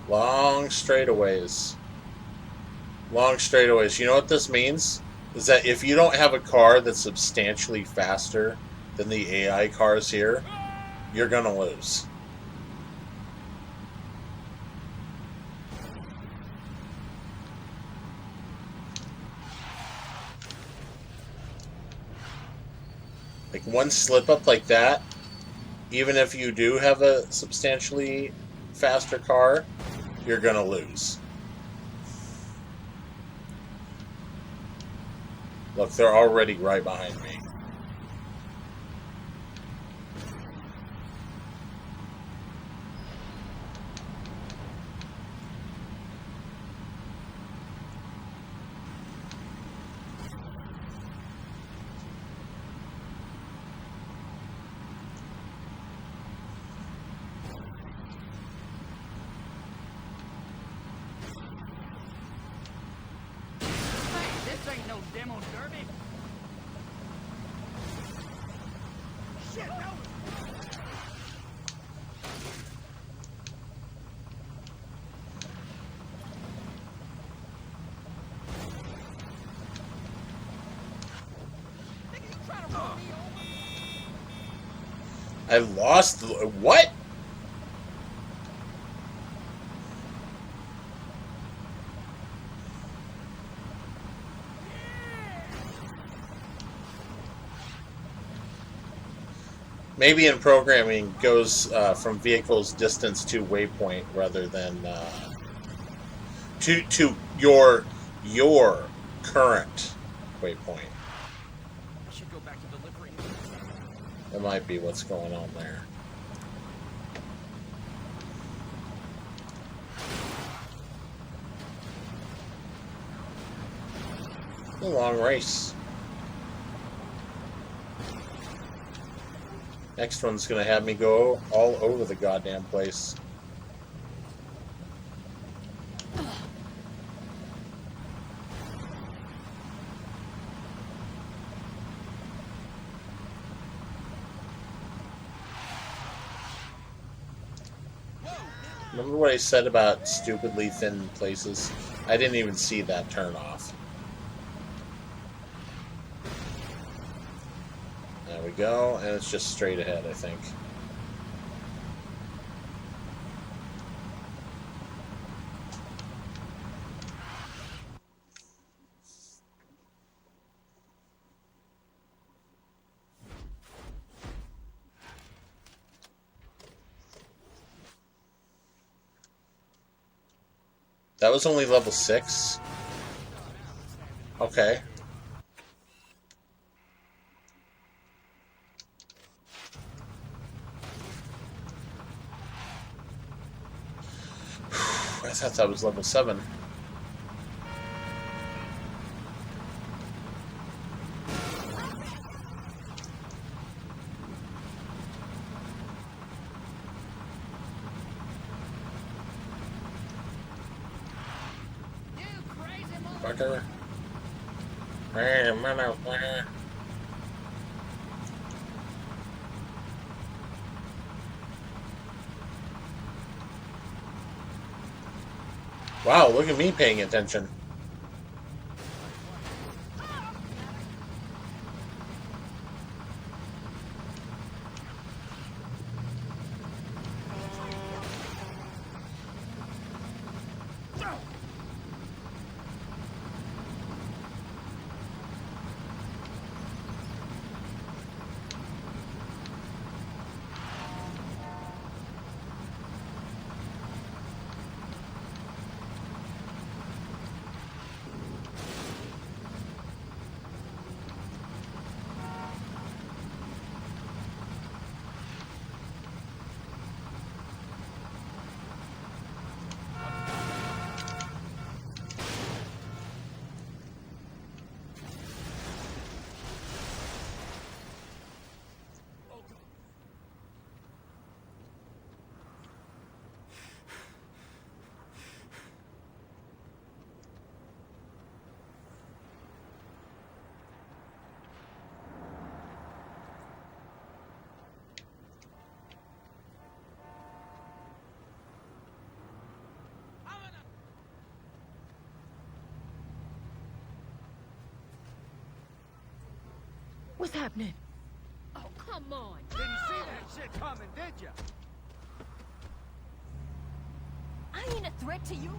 Long straightaways. Long straightaways. You know what this means? Is that if you don't have a car that's substantially faster than the AI cars here, you're gonna lose. Like one slip up like that, even if you do have a substantially faster car, you're gonna lose. Look, they're already right behind me. Hey, this ain't no demo derby. Shit, that was. Nigga, you trying to run me over? I lost. What? Maybe in programming goes from vehicle's distance to waypoint rather than to your current waypoint. I should go back to delivering. That might be what's going on there. A long race. Next one's gonna have me go all over the goddamn place. Remember what I said about stupidly thin places? I didn't even see that turn off. There we go, and it's just straight ahead, I think. That was only level 6? Okay. I thought that was level 7. You crazy Fucker. Hey, motherfucker. Wow, look at me paying attention. What's happening? Oh, come on. Didn't see that shit coming, did ya? I ain't a threat to you.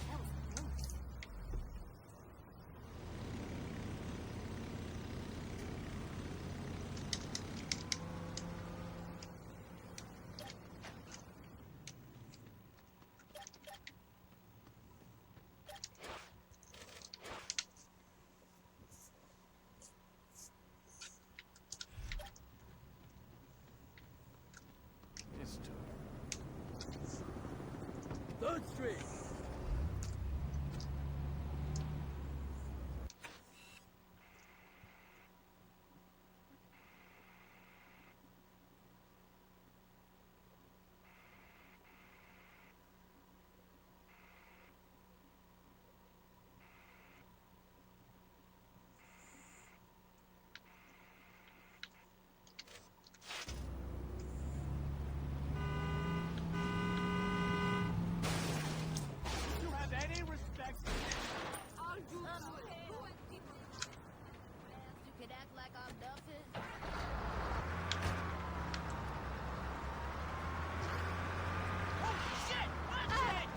That was close. This took. Third Street. You have any respect? I'll do You could act like I'm duffing. Holy shit! Watch it!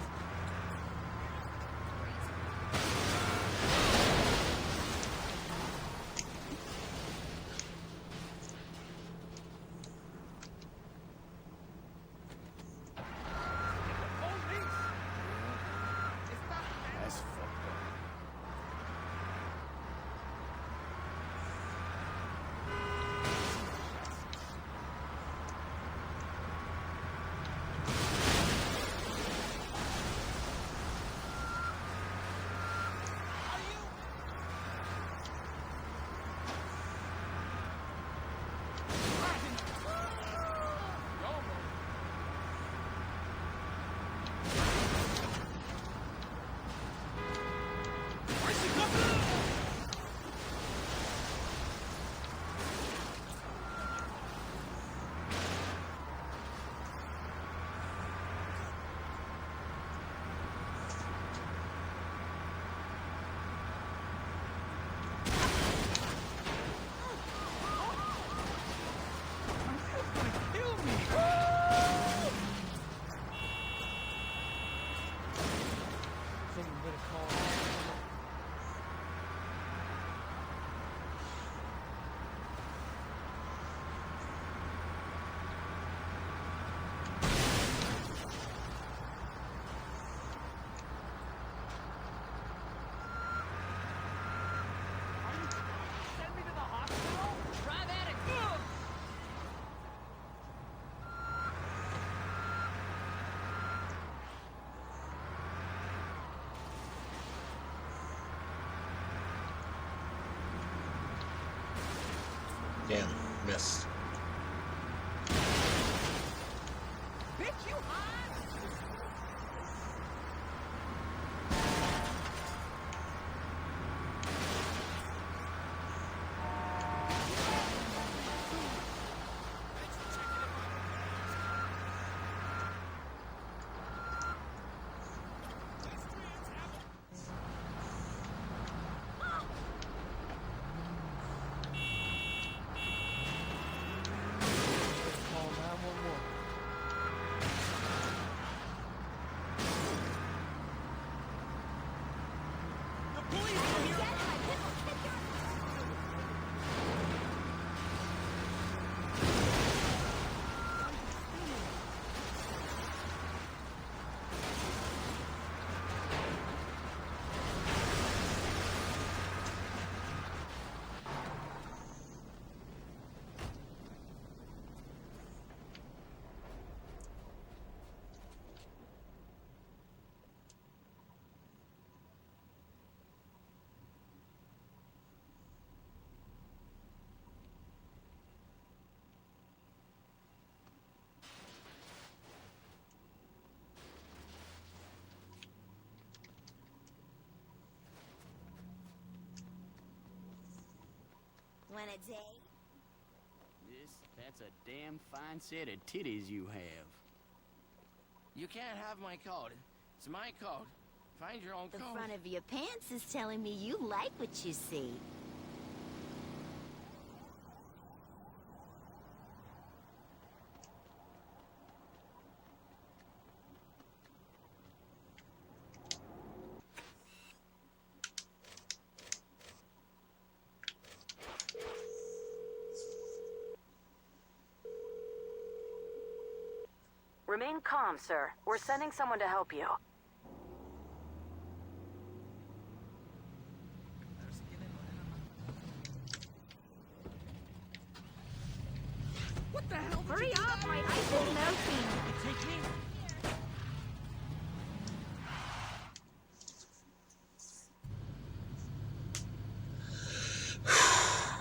Police! That's fucked up. Someone better call. Send me to the hospital? Try that again. Damn, missed. Bitch, you hot? Call 911. The police are here! Want a date? That's a damn fine set of titties you have. You can't have my code. It's my code. Find your own The code. front of your pants is telling me you like what you see. Remain calm, sir. We're sending someone to help you. What the hell? Hurry up, my ice is melting. Take me.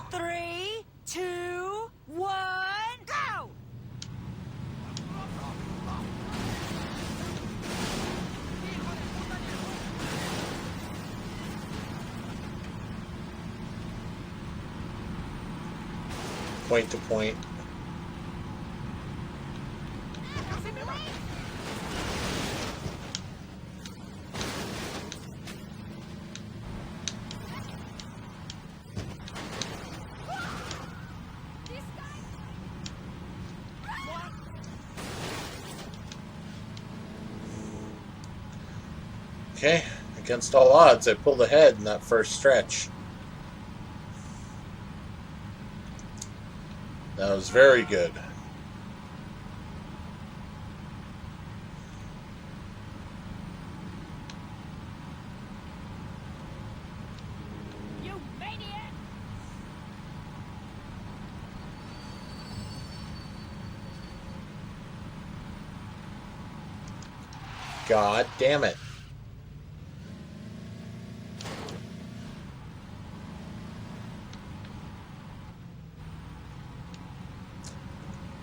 Three, two, one, go! Point to point. Okay, against all odds, I pulled ahead in that first stretch. That was very good. You maniac! God damn it.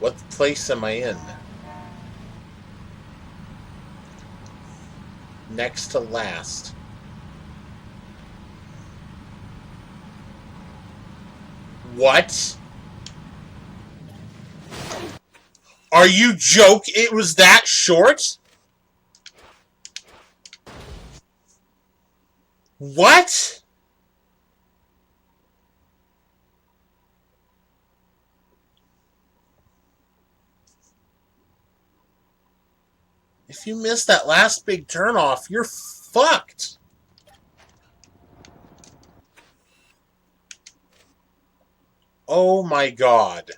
What place am I in? Next to last. What? Are you joking? It was that short? What? If you miss that last big turnoff, you're fucked. Oh my god.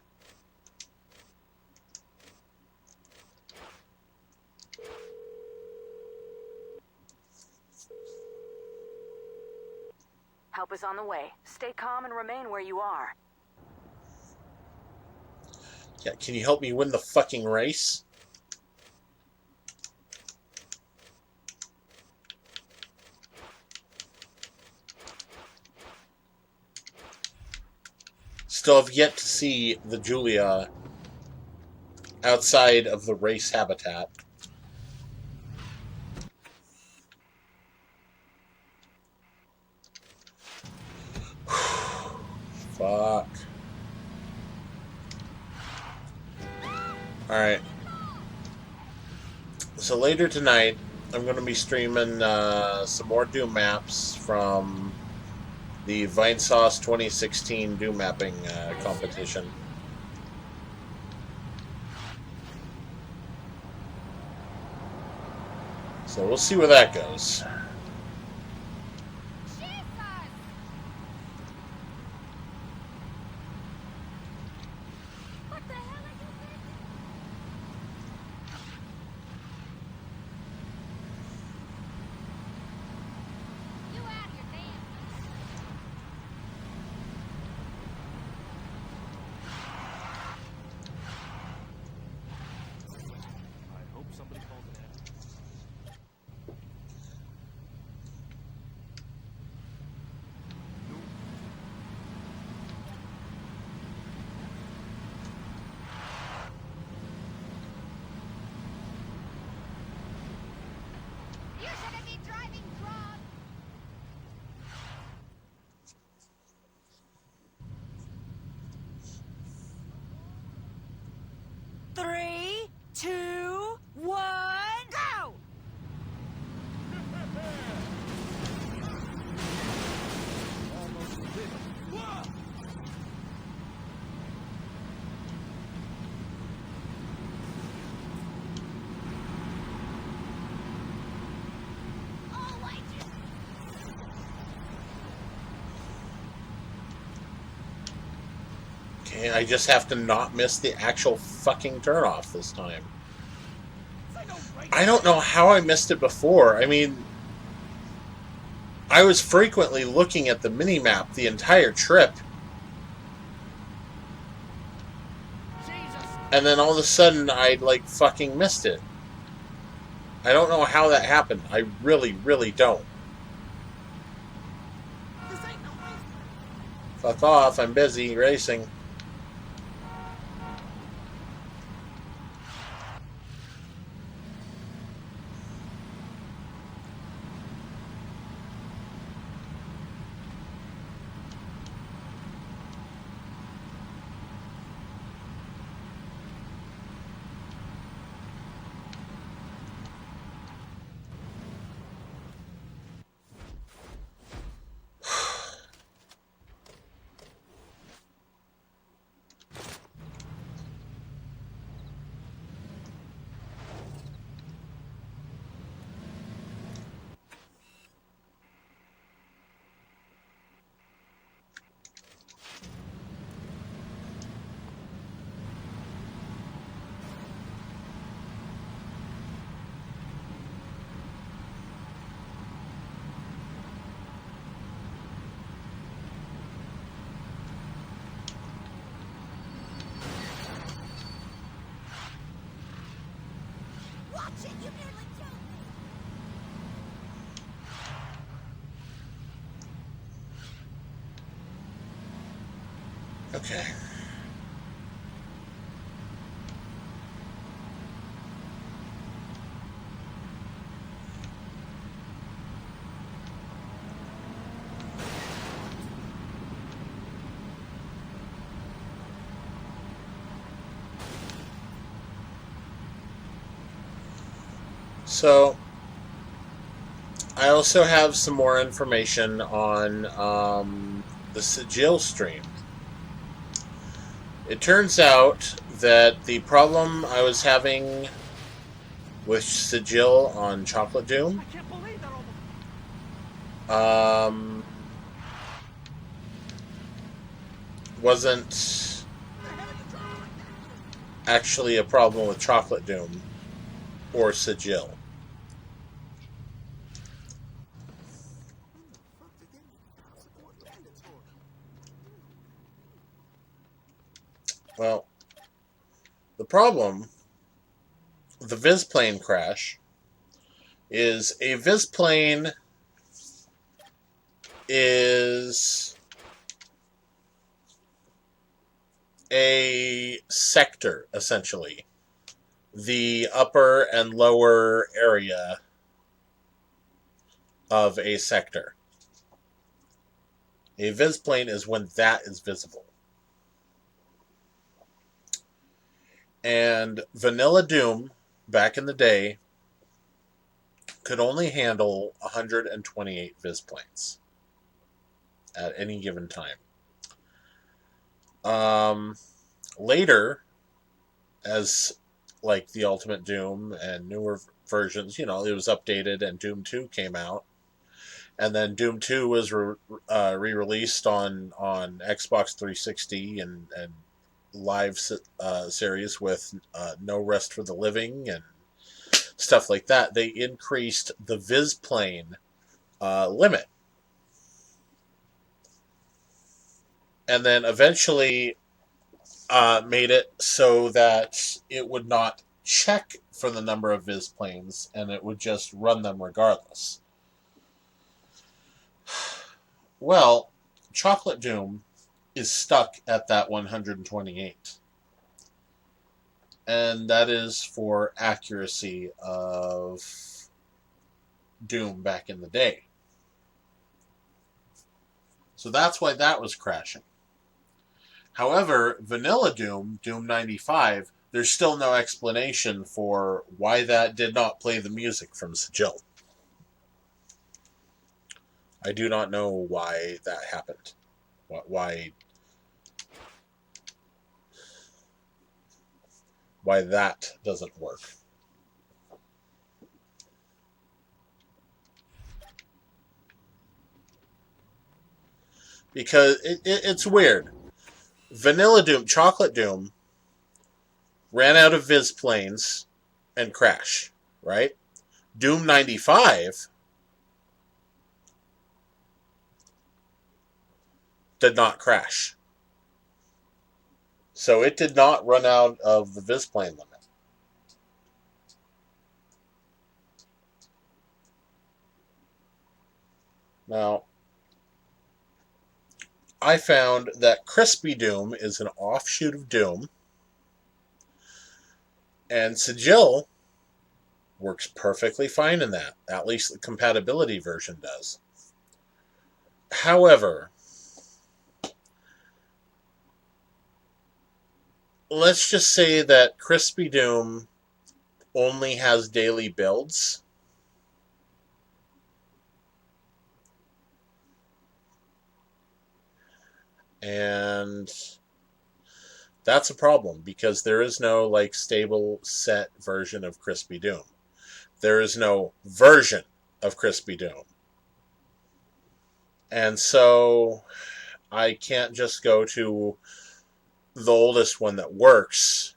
Help is on the way. Stay calm and remain where you are. Yeah, can you help me win the fucking race? Still have yet to see the Julia outside of the race habitat. Fuck. Alright. So later tonight, I'm going to be streaming some more Doom maps from the Vinesauce 2016 Doom mapping competition. So we'll see where that goes. What the hell are you thinking? You out of your damn. I hope somebody calls an And I just have to not miss the actual fucking turnoff this time. I don't know how I missed it before. I mean, I was frequently looking at the minimap the entire trip. And then all of a sudden, I, like, fucking missed it. I don't know how that happened. I really, really don't. Fuck off, I'm busy racing. Watch it, you nearly killed me. Okay. So, I also have some more information on the Sigil stream. It turns out that the problem I was having with Sigil on Chocolate Doom I can't believe that almost. wasn't actually a problem with Chocolate Doom or Sigil. Well, the problem, the Vizplane crash, is a Vizplane is a sector, essentially. The upper and lower area of a sector. A Vizplane is when that is visible. And Vanilla Doom, back in the day, could only handle 128 Vizplanes at any given time. Later, as like the Ultimate Doom and newer versions, it was updated and Doom 2 came out. And then Doom 2 was re-released on Xbox 360 and live series with No Rest for the Living and stuff like that. They increased the Vizplane limit. And then eventually made it so that it would not check for the number of Vizplanes and it would just run them regardless. Well, Chocolate Doom is stuck at that 128. And that is for accuracy of Doom back in the day. So that's why that was crashing. However, Vanilla Doom, Doom 95, there's still no explanation for why that did not play the music from Sigil. I do not know why that happened. Why that doesn't work. Because it's weird. Vanilla Doom, Chocolate Doom, ran out of Viz planes and crash, right? Doom 95 did not crash. So it did not run out of the Viz plane limit. Now, I found that Crispy Doom is an offshoot of Doom, and Sigil works perfectly fine in that. At least the compatibility version does. However, let's just say that Crispy Doom only has daily builds. And that's a problem because there is no like stable set version of Crispy Doom. There is no version of Crispy Doom. And so I can't just go to the oldest one that works,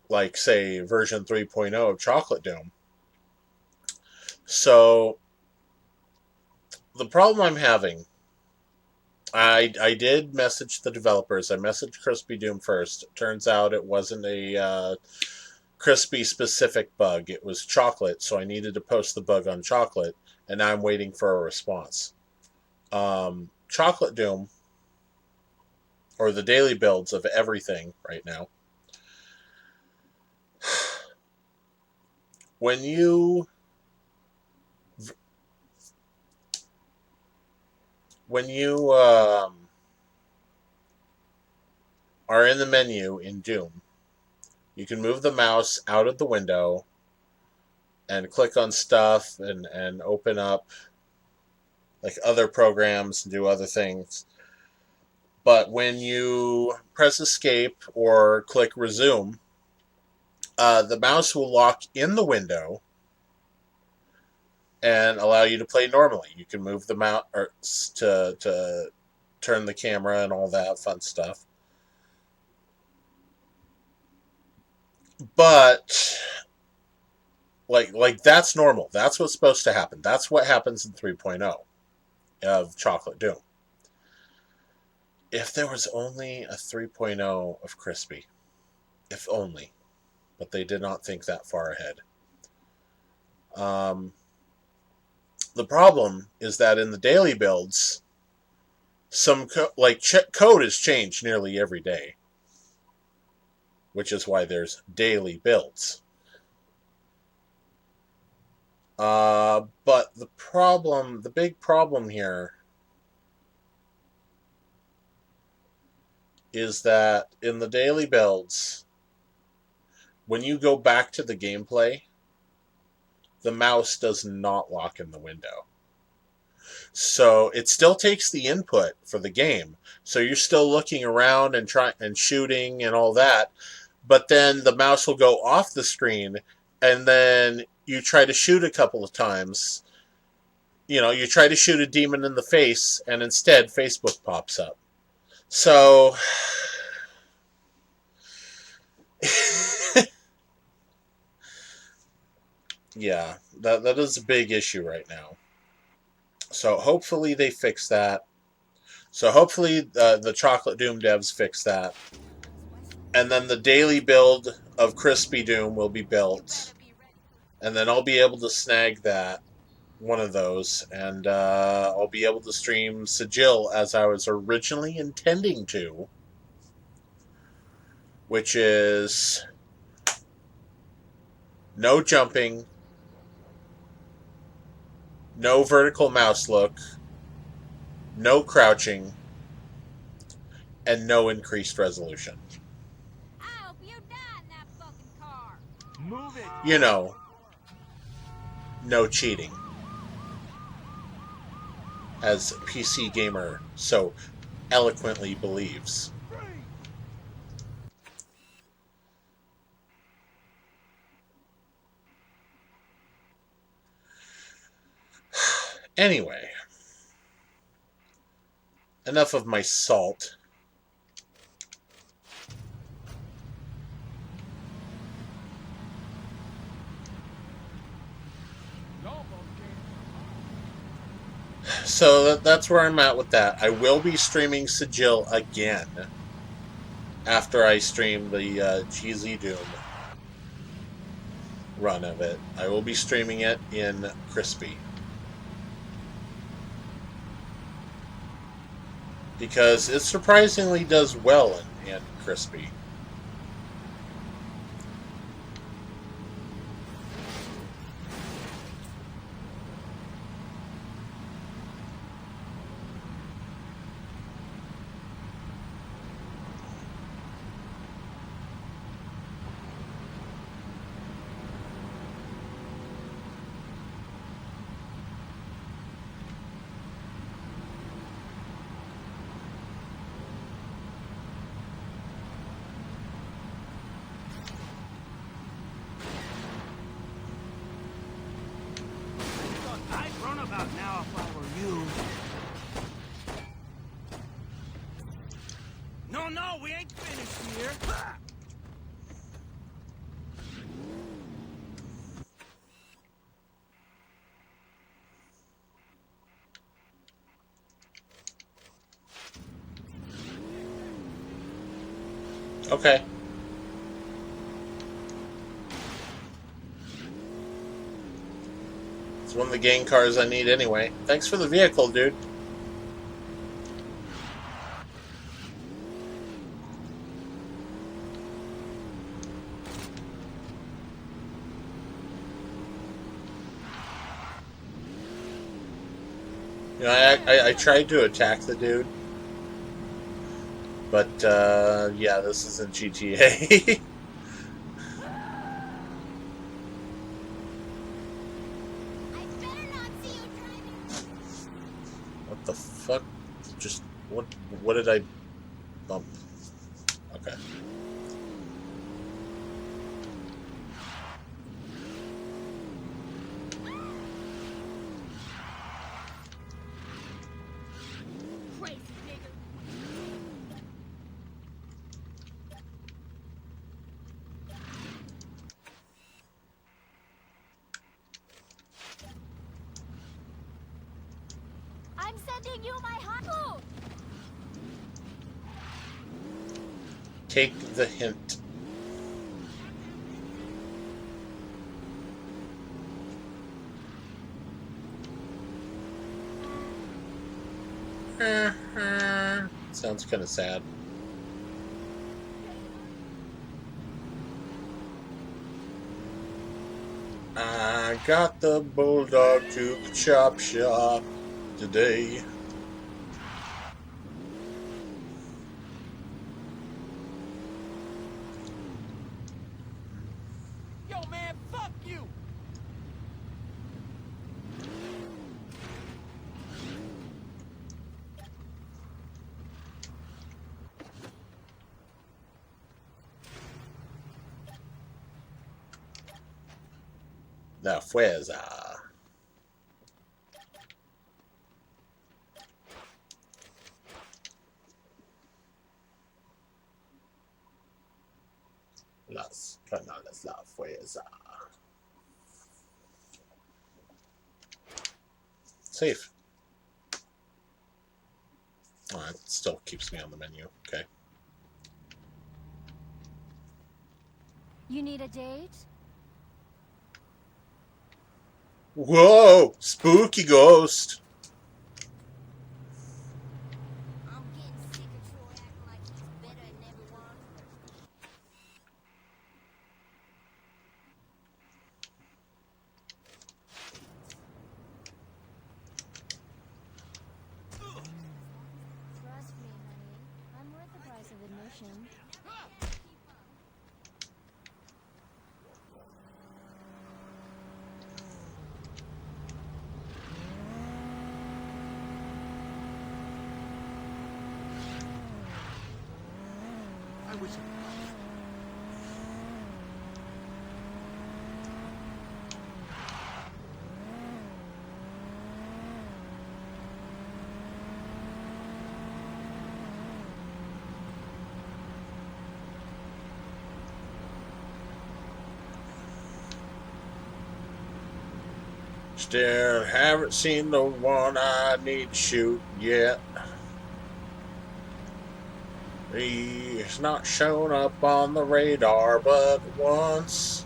like say version 3.0 of Chocolate Doom. So the problem I'm having, I did message the developers. I messaged Crispy Doom first. Turns out it wasn't a Crispy specific bug. It was Chocolate, so I needed to post the bug on Chocolate, and now I'm waiting for a response. Chocolate Doom, or the daily builds of everything right now, when you are in the menu in Doom, you can move the mouse out of the window and click on stuff and open up like other programs and do other things. But when you press escape or click resume, the mouse will lock in the window and allow you to play normally. You can move the mouse to turn the camera and all that fun stuff. But like that's normal. That's what's supposed to happen. That's what happens in 3.0 of Chocolate Doom. If there was only a 3.0 of Crispy, if only, but they did not think that far ahead. The problem is that in the daily builds, some code is changed nearly every day, which is why there's daily builds. But the big problem here is that in the daily builds, when you go back to the gameplay, the mouse does not lock in the window. So it still takes the input for the game. So you're still looking around and shooting and all that, but then the mouse will go off the screen, and then you try to shoot a couple of times. You know, you try to shoot a demon in the face, and instead Facebook pops up. So yeah, that is a big issue right now. So hopefully they fix that. So hopefully the Chocolate Doom devs fix that. And then the daily build of Crispy Doom will be built. And then I'll be able to snag that, one of those, and I'll be able to stream Sigil as I was originally intending to, which is no jumping, no vertical mouse look, no crouching, and no increased resolution. I hope you die in that fucking car. Move it. You know, no cheating. As PC Gamer so eloquently believes. Anyway, enough of my salt. So that's where I'm at with that. I will be streaming Sigil again after I stream the GZ Doom run of it. I will be streaming it in Crispy. Because it surprisingly does well in Crispy. I'd run about now if I were you. No, we ain't finished here. Okay. It's one of the gang cars I need anyway. Thanks for the vehicle, dude. You know, I tried to attack the dude. But, yeah, this isn't GTA. I better not see you driving. What the fuck? Just, what did I bump? Okay. Crazy nigga. I'm sending you my hot. Take the hint. Sounds kind of sad. I got the bulldog to the chop shop today. Yo, man, fuck you. La fuerza. Las canales la fuerza. Safe. Oh, it still keeps me on the menu. Okay. You need a date? Whoa! Spooky ghost! I'm getting sick of Troy acting like he's better than everyone. Trust me, honey. I'm worth the price of admission. I wish it. Still haven't seen the one I need to shoot yet. He's not shown up on the radar but once.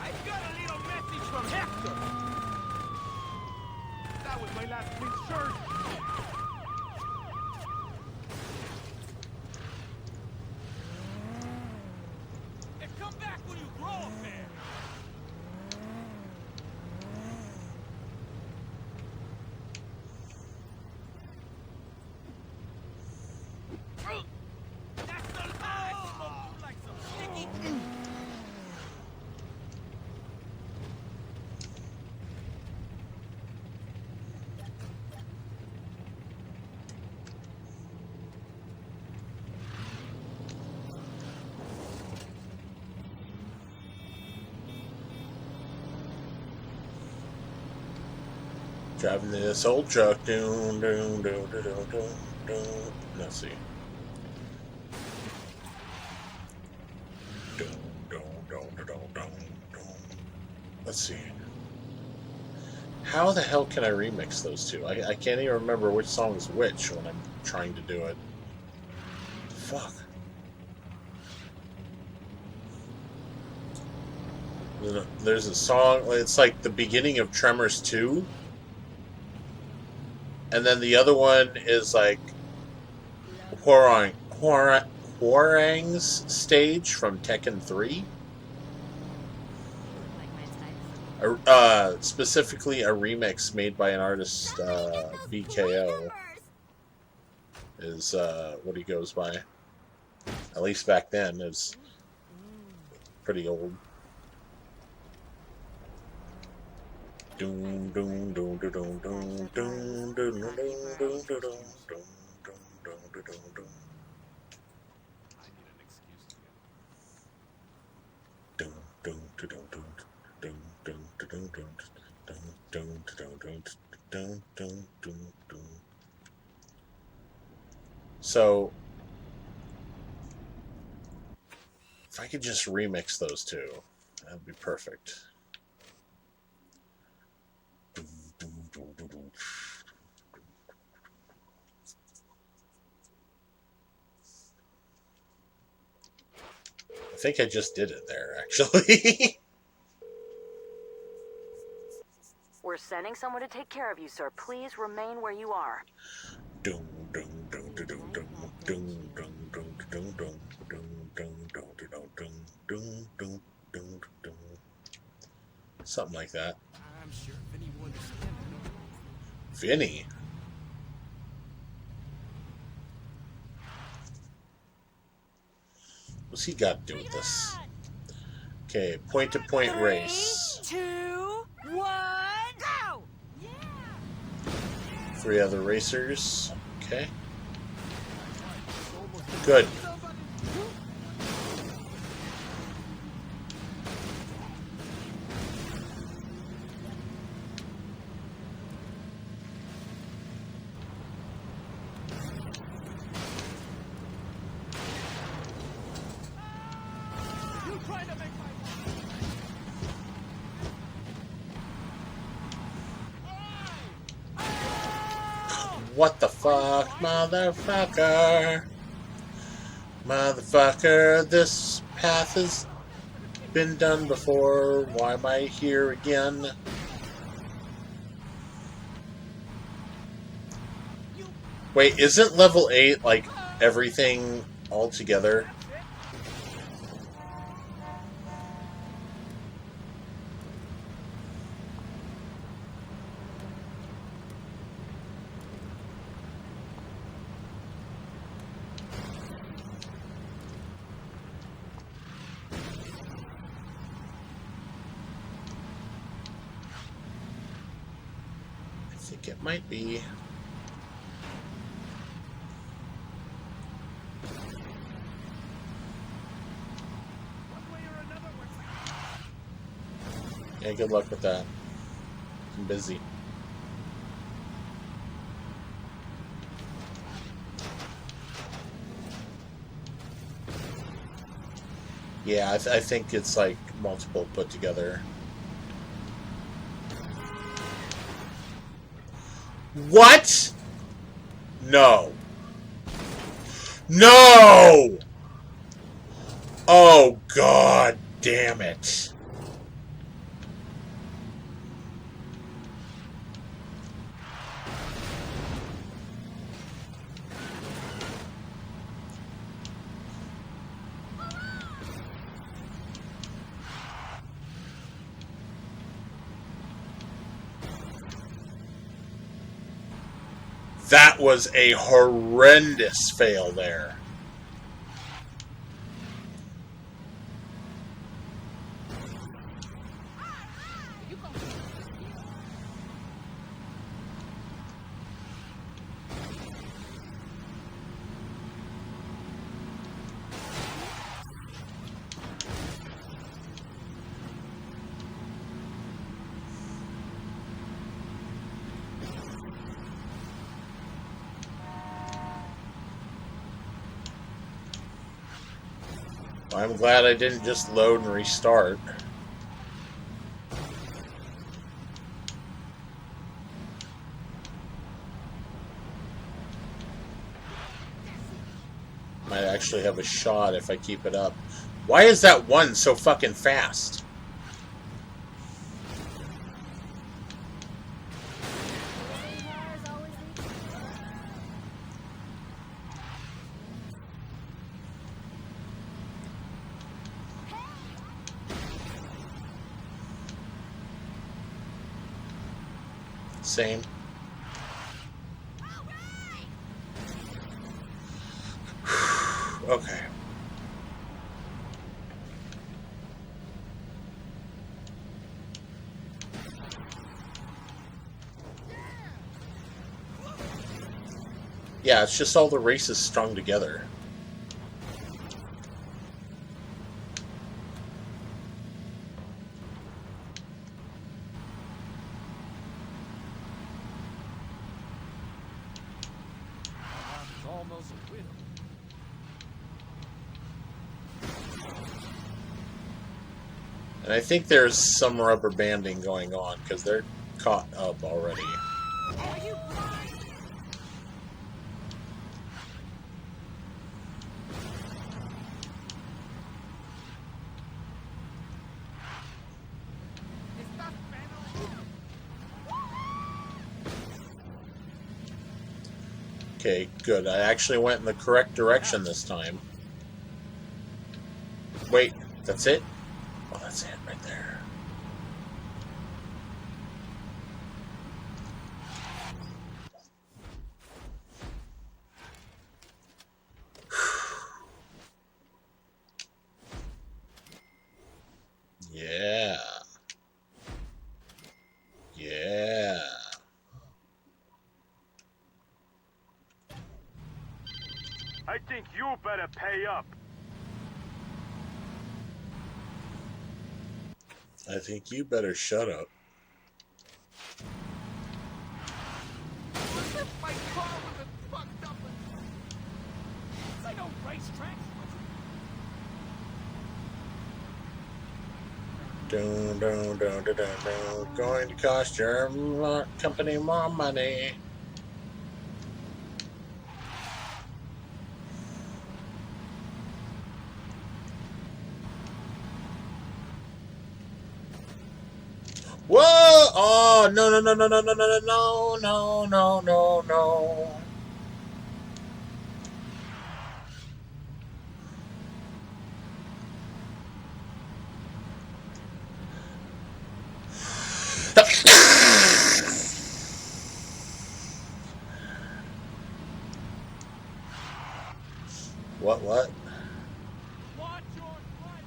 I got a little message from Hector. That was my last clean shirt. Hey, come back when you grow up, man. That's the lie. Like some sticky. Driving this old truck. Doon, doon, doon, doon, doon, doon, doon. Let's see. Doon, doon, doon, doon, doon, doon, doon. Let's see. How the hell can I remix those two? I can't even remember which song is which when I'm trying to do it. Fuck. There's a song, it's like the beginning of Tremors 2. And then the other one is like Hwoarang's stage from Tekken 3. Specifically a remix made by an artist, BKO, is what he goes by. At least back then, is pretty old. Doom doom doom doom doom doom doom doom doom doom doom doom doom. Doom doom doom doom doom doom doom doom doom doom doom. So, if I could just remix those two, that'd be perfect. I think I just did it there, actually. We're sending someone to take care of you, sir. Please remain where you are. Doom doom doom doom doom doom doom doom doom doom doom doom doom doom doom doom doom. Something like that. I'm sure Vinny will understand. Vinny? What's he got to do with this? Okay, point-to-point race. 3, 2, 1, go! 3 other racers. Okay. Good. What the fuck, motherfucker? Motherfucker, this path has been done before. Why am I here again? Wait, isn't level 8 like everything all together? think it might be. Yeah, good luck with that. I'm busy. Yeah, I think it's like multiple put together. What? No. No! Oh, God damn it. That was a horrendous fail there. I'm glad I didn't just load and restart. Might actually have a shot if I keep it up. Why is that one so fucking fast? Same. Okay. Yeah, it's just all the races strung together. It's almost a widow. And I think there's some rubber banding going on because they're caught up already. Are you blind? ¿Estás pedo? Okay, good. I actually went in the correct direction this time. Wait, that's it? Oh, that's it right there. Yeah. Yeah. I think you better pay up. I think you better shut up. My car was fucked up. It's like no racetrack. Dun, dun, dun, dun, dun, dun. Going to cost your company more money. Whoa! Oh, no, no, no, no, no, no, no, no, no, no, no, no. What? Watch your front.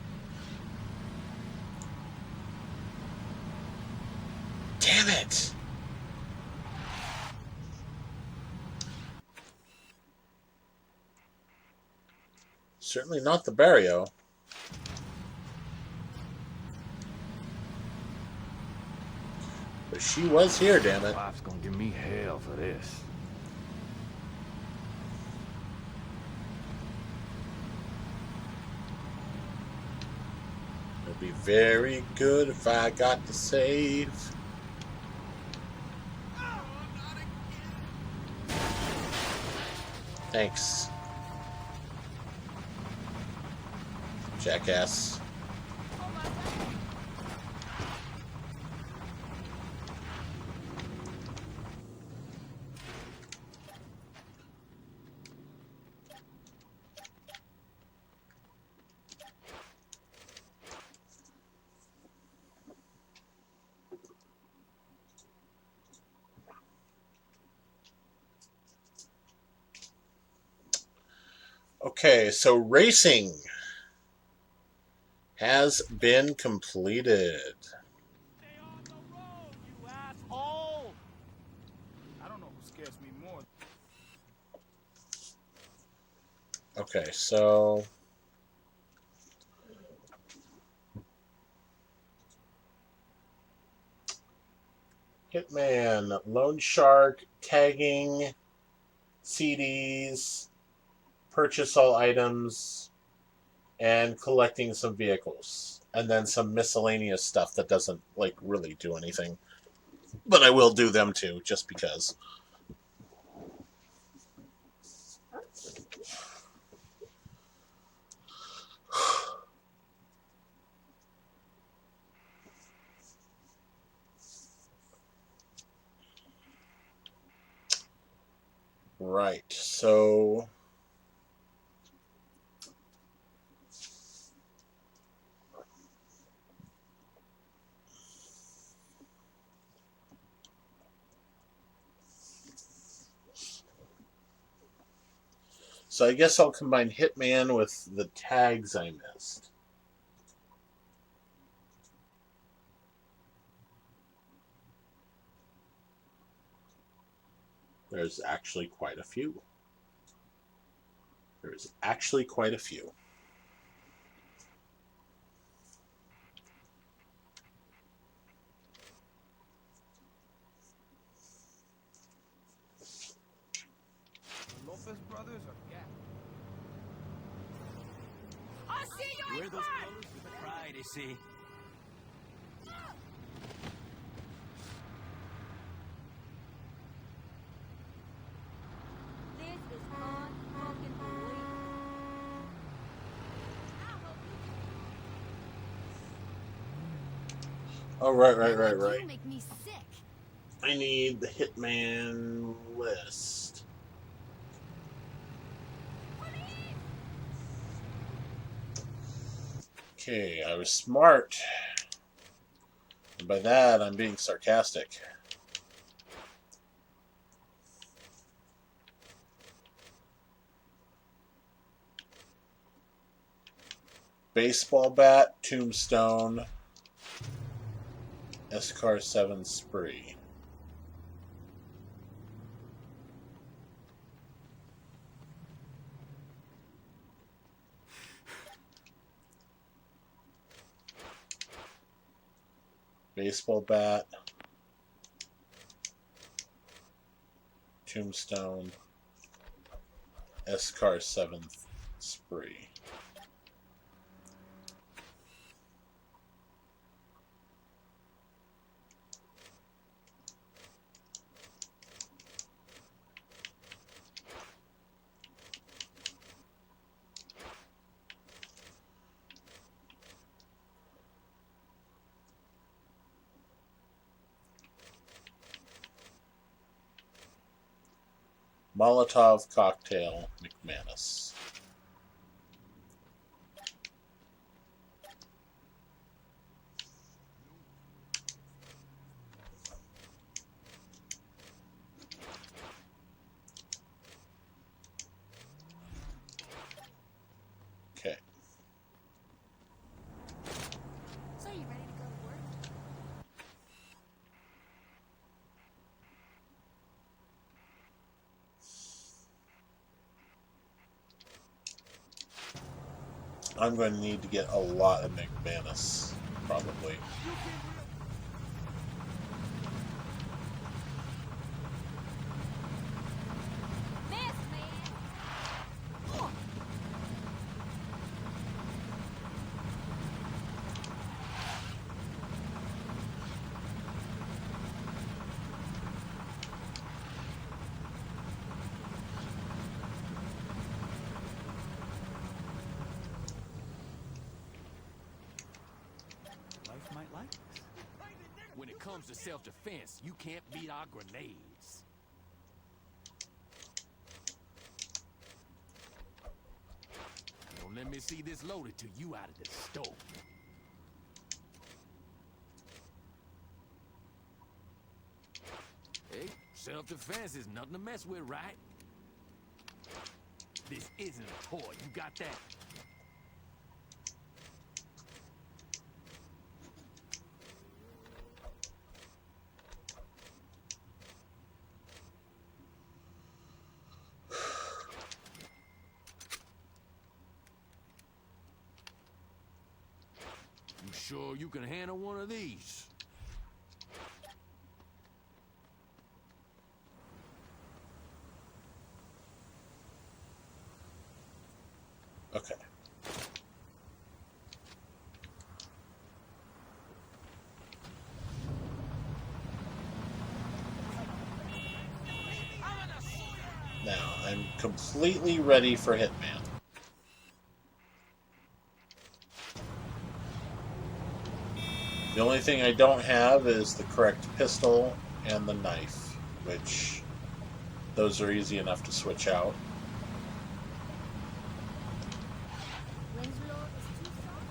Damn it! Certainly not the Barrio. But she was here, damn it. Wife's gonna give me hell for this. It'd be very good if I got to save. Thanks. Jackass. Okay, so racing has been completed. Stay on the road, you asshole! I don't know who scares me more. Okay, so Hitman, Loan Shark, tagging, CDs, purchase all items, and collecting some vehicles. And then some miscellaneous stuff that doesn't, like, really do anything. But I will do them too, just because. Right, so I guess I'll combine Hitman with the tags I missed. There's actually quite a few. There's actually quite a few. The Lopez brothers are gap. I see you Wear in those front! colors with pride, you see. This is unfucking believable. Oh, right. You make me sick. I need the Hitman list. Okay, I was smart. And by that, I'm being sarcastic. Baseball bat, Tombstone, Escar 7 Spree. Baseball bat, Tombstone, Escar 7th Spree. Molotov Cocktail, McManus. Okay. So you ready to go to work? I'm going to need to get a lot of McManus, probably. Miss, man. Life might like this. When it comes to self-defense, you can't beat our grenades. Don't let me see this loaded till you out of the stove. Hey, self-defense is nothing to mess with, right? This isn't a toy, you got that? You sure you can handle one of these? Okay. Now, I'm completely ready for Hitman. The only thing I don't have is the correct pistol and the knife, which those are easy enough to switch out. Winslow is too soft.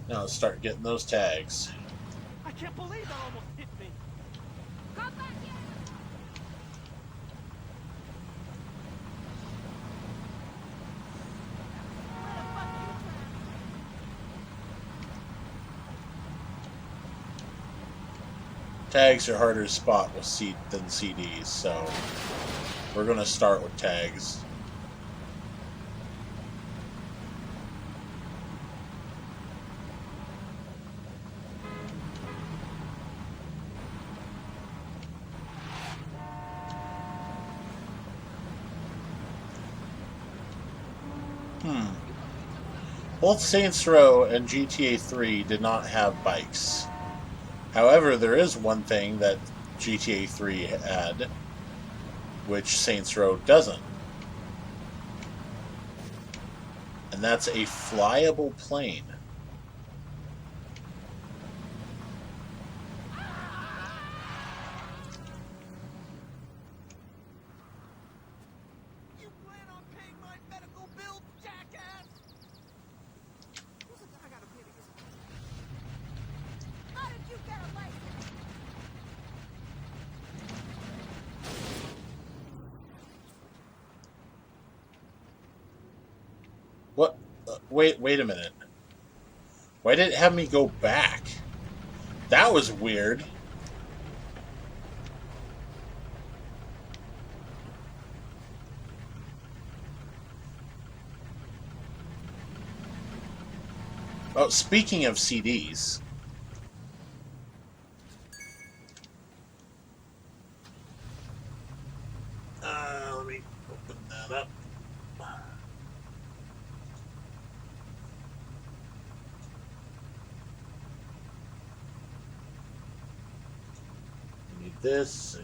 Now let's start getting those tags. I can't believe that almost hit me. Come back here. Where the fuck you Tags are harder to spot with than CDs, so we're going to start with tags. Both Saints Row and GTA 3 did not have bikes. However, there is one thing that GTA 3 had, which Saints Row doesn't. And that's a flyable plane. You plan on paying my medical bill, jackass? Who's the guy I gotta pay to get? How did you get a license? What? Wait a minute. Why did it have me go back? That was weird. Oh, speaking of CDs. Let me open that up. I need this,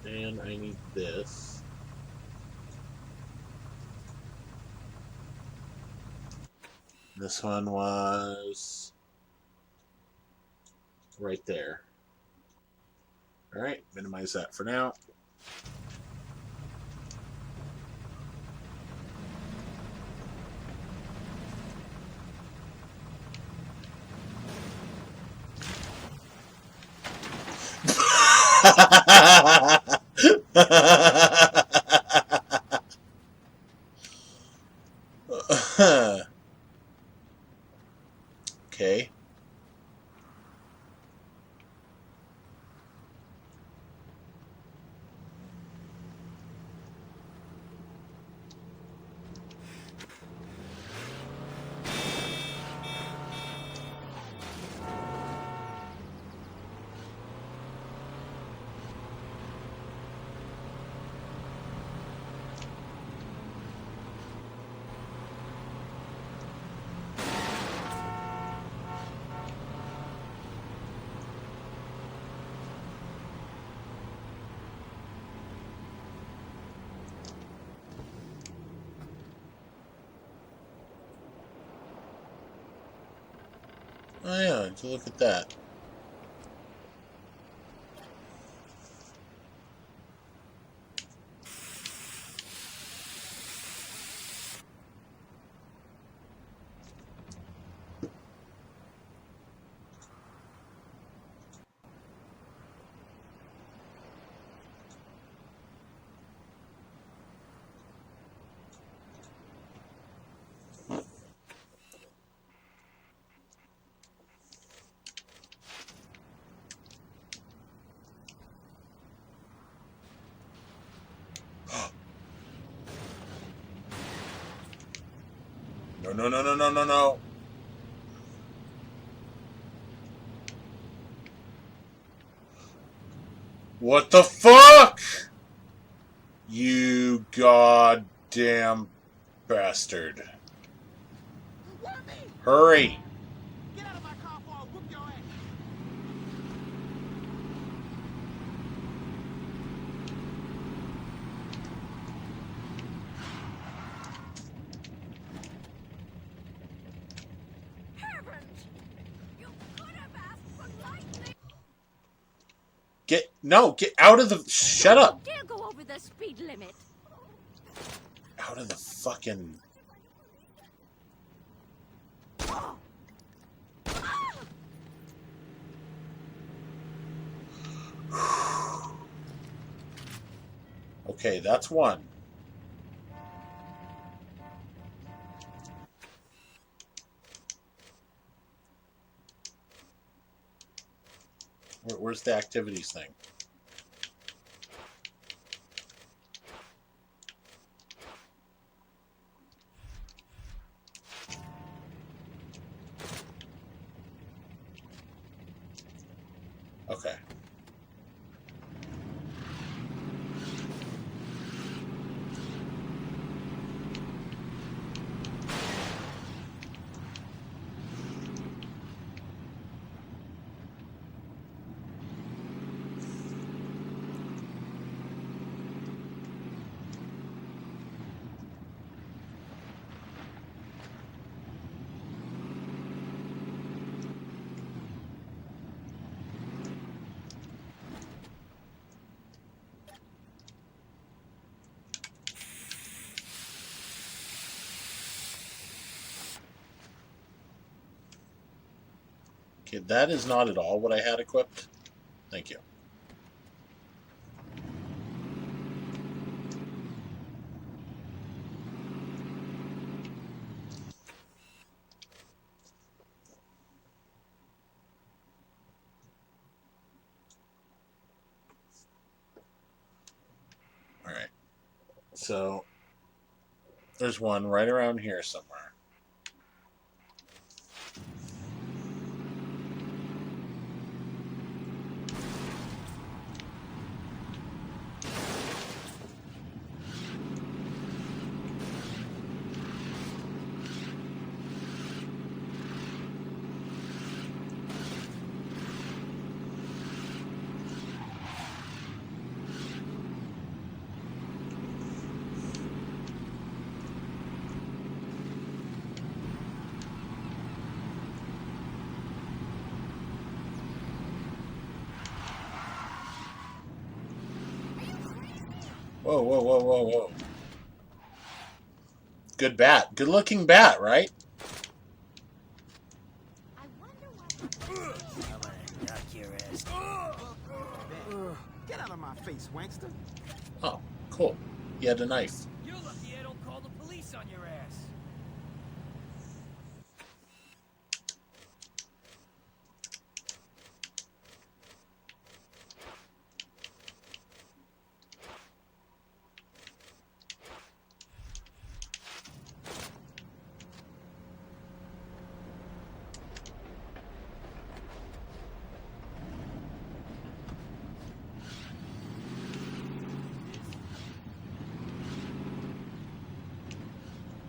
and I need this. This one was right there. Alright, minimize that for now. Okay. Oh yeah, look at that. No, no, no, no, no, no, no. What the fuck? You goddamn bastard. Hurry! Get out of my car before I whoop your ass! Heavens! You could have asked politely. Get out of the, shut up! Dare go over the speed limit. Out of the fucking, okay, that's one. Where's the activities thing? Okay. Okay, that is not at all what I had equipped. Thank you. Alright. So, there's one right around here somewhere. Whoa, whoa, whoa, whoa, whoa. Good bat. Good looking bat, right? I wonder what. Knock your ass. Get out of my face, wankster. Oh, cool. He had a knife. You're lucky I don't call the police on your ass.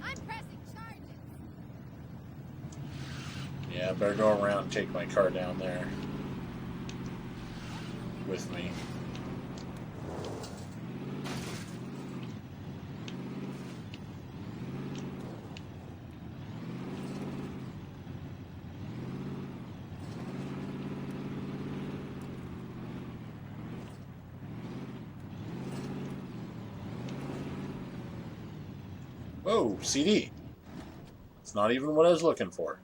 I'm pressing charges. Yeah, I better go around and take my car down there with me. Whoa, CD. It's not even what I was looking for.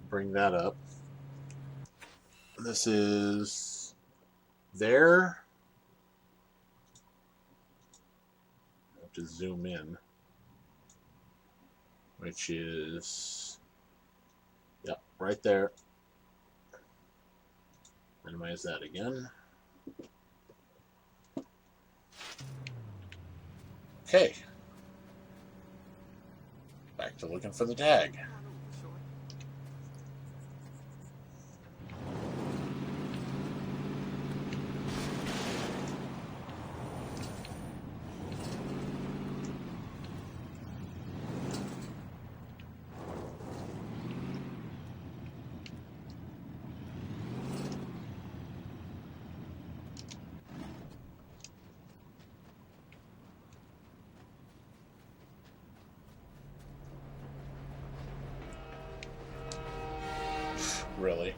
Bring that up. This is there. I have to zoom in, which is, yep, right there. Minimize that again. Okay. Back to looking for the tag. Really?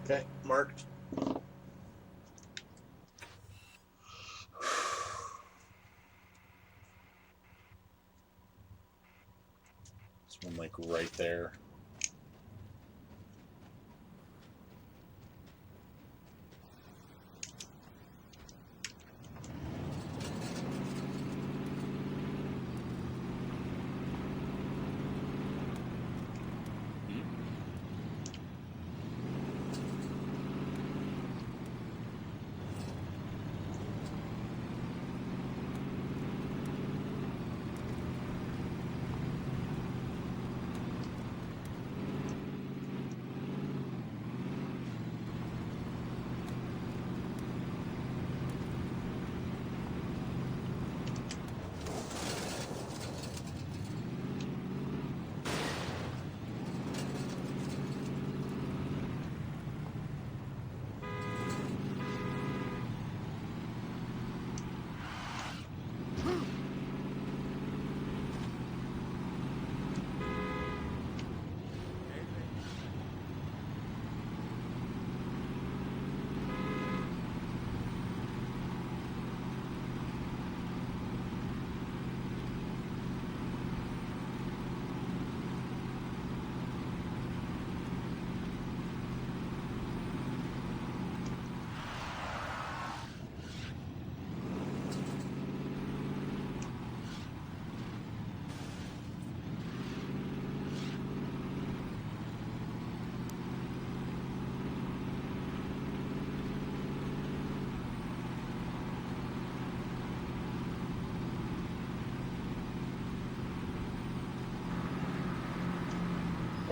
Okay, marked. This one, like, right there.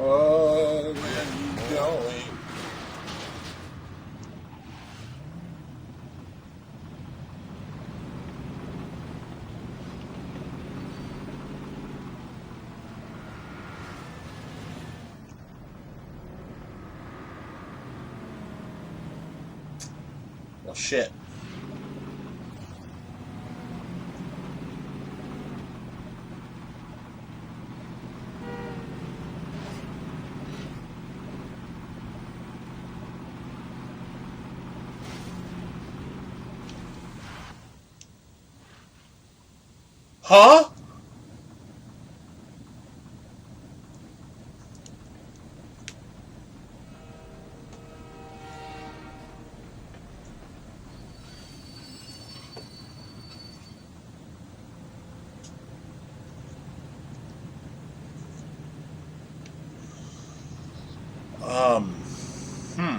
Oh, where you going? Well, shit. Huh? Um, hmm.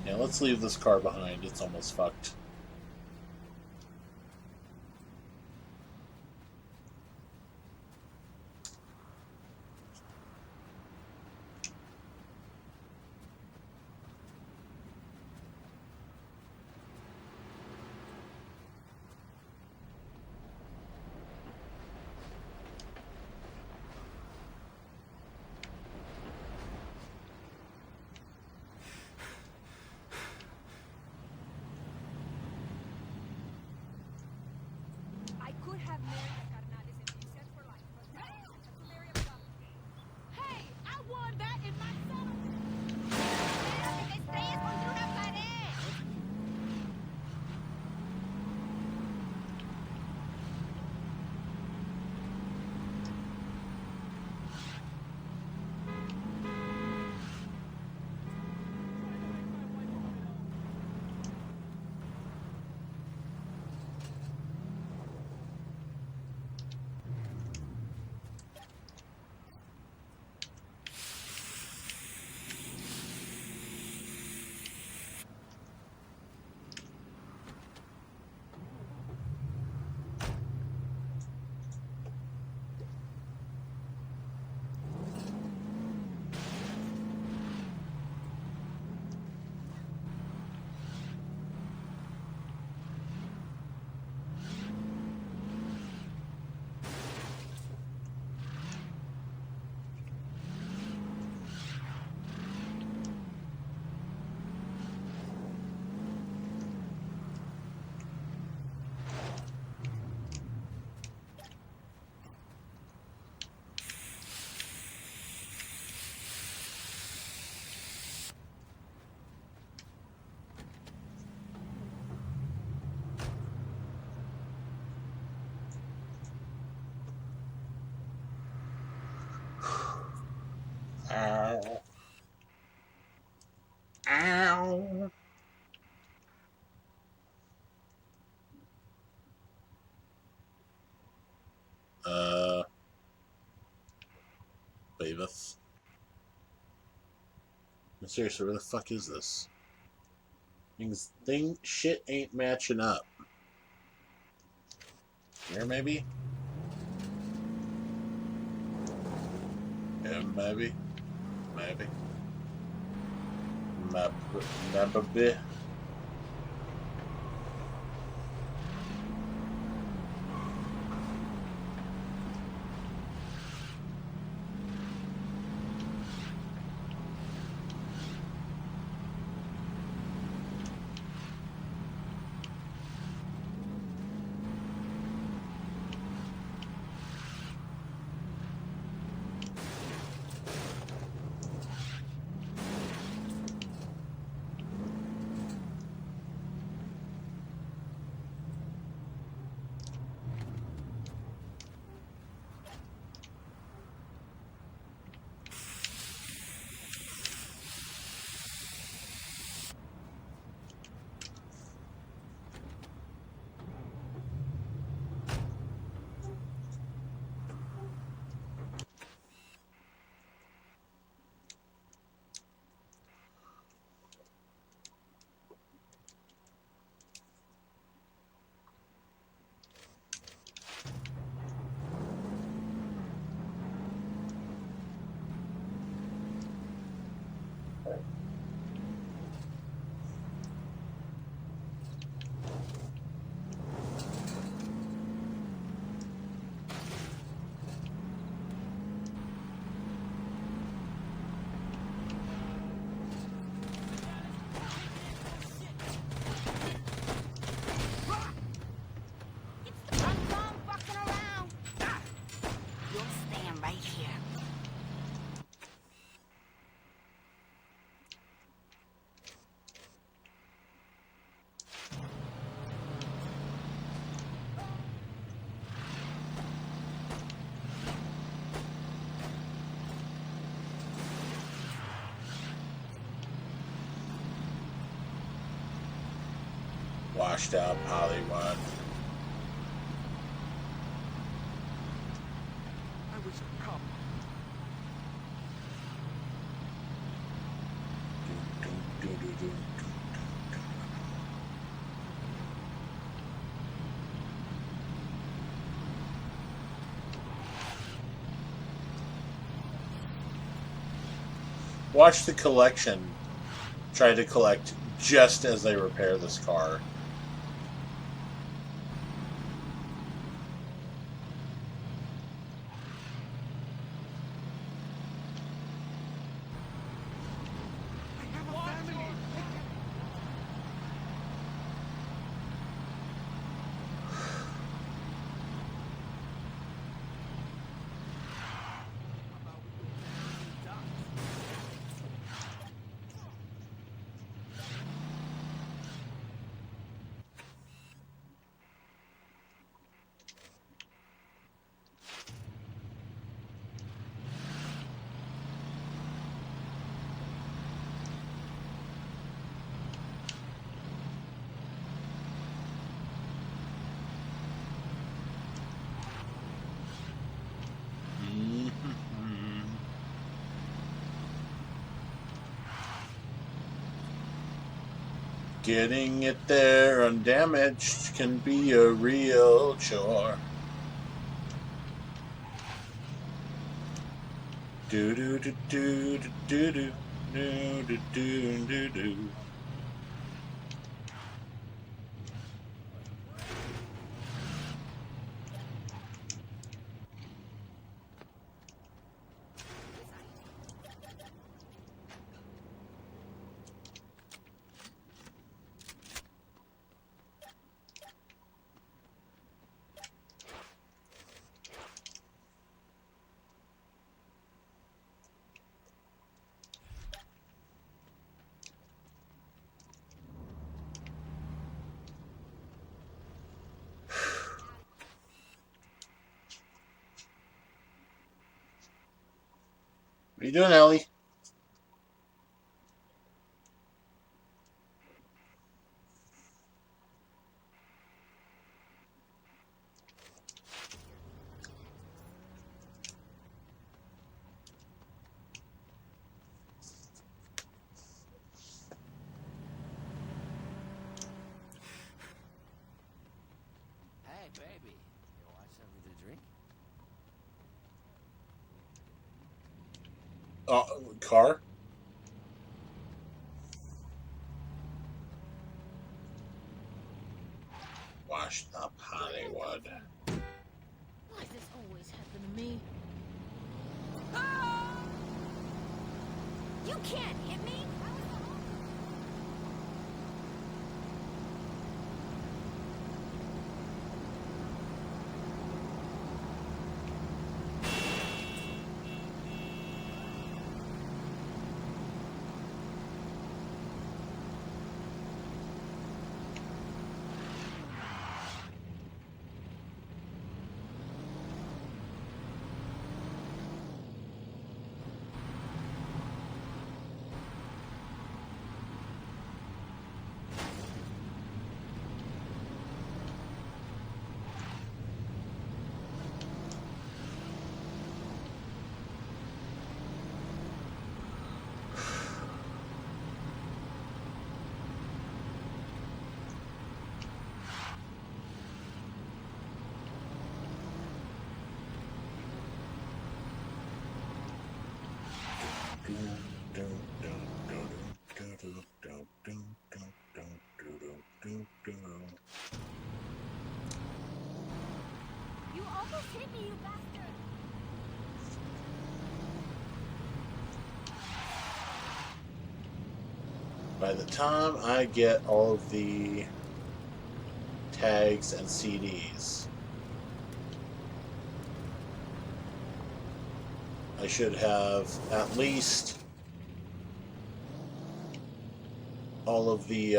Yeah, let's leave this car behind. It's almost fucked. I could have married a Carnales and been set for life, but no, I have to marry a prostitute. Hey, I won that in my settlement. Espero que te estrelles contra una pared. Ow. Ow. Bavis. Seriously, where the fuck is this? Shit ain't matching up. Here, maybe? Yeah, maybe. Maybe. Maybe. Washed up Hollywood. I wish I'd come. Watch the collection try to collect just as they repair this car. I have a family. Getting it there undamaged can be a real chore. Do do do do do do do do do do do. What are you doing, Ellie? Hey, baby. You want something to drink? Car? Washed up Hollywood. Why does this always happen to me? You can't hit me! You almost hit me, you bastard! By the time I get all of the tags and CDs, I should have at least all of the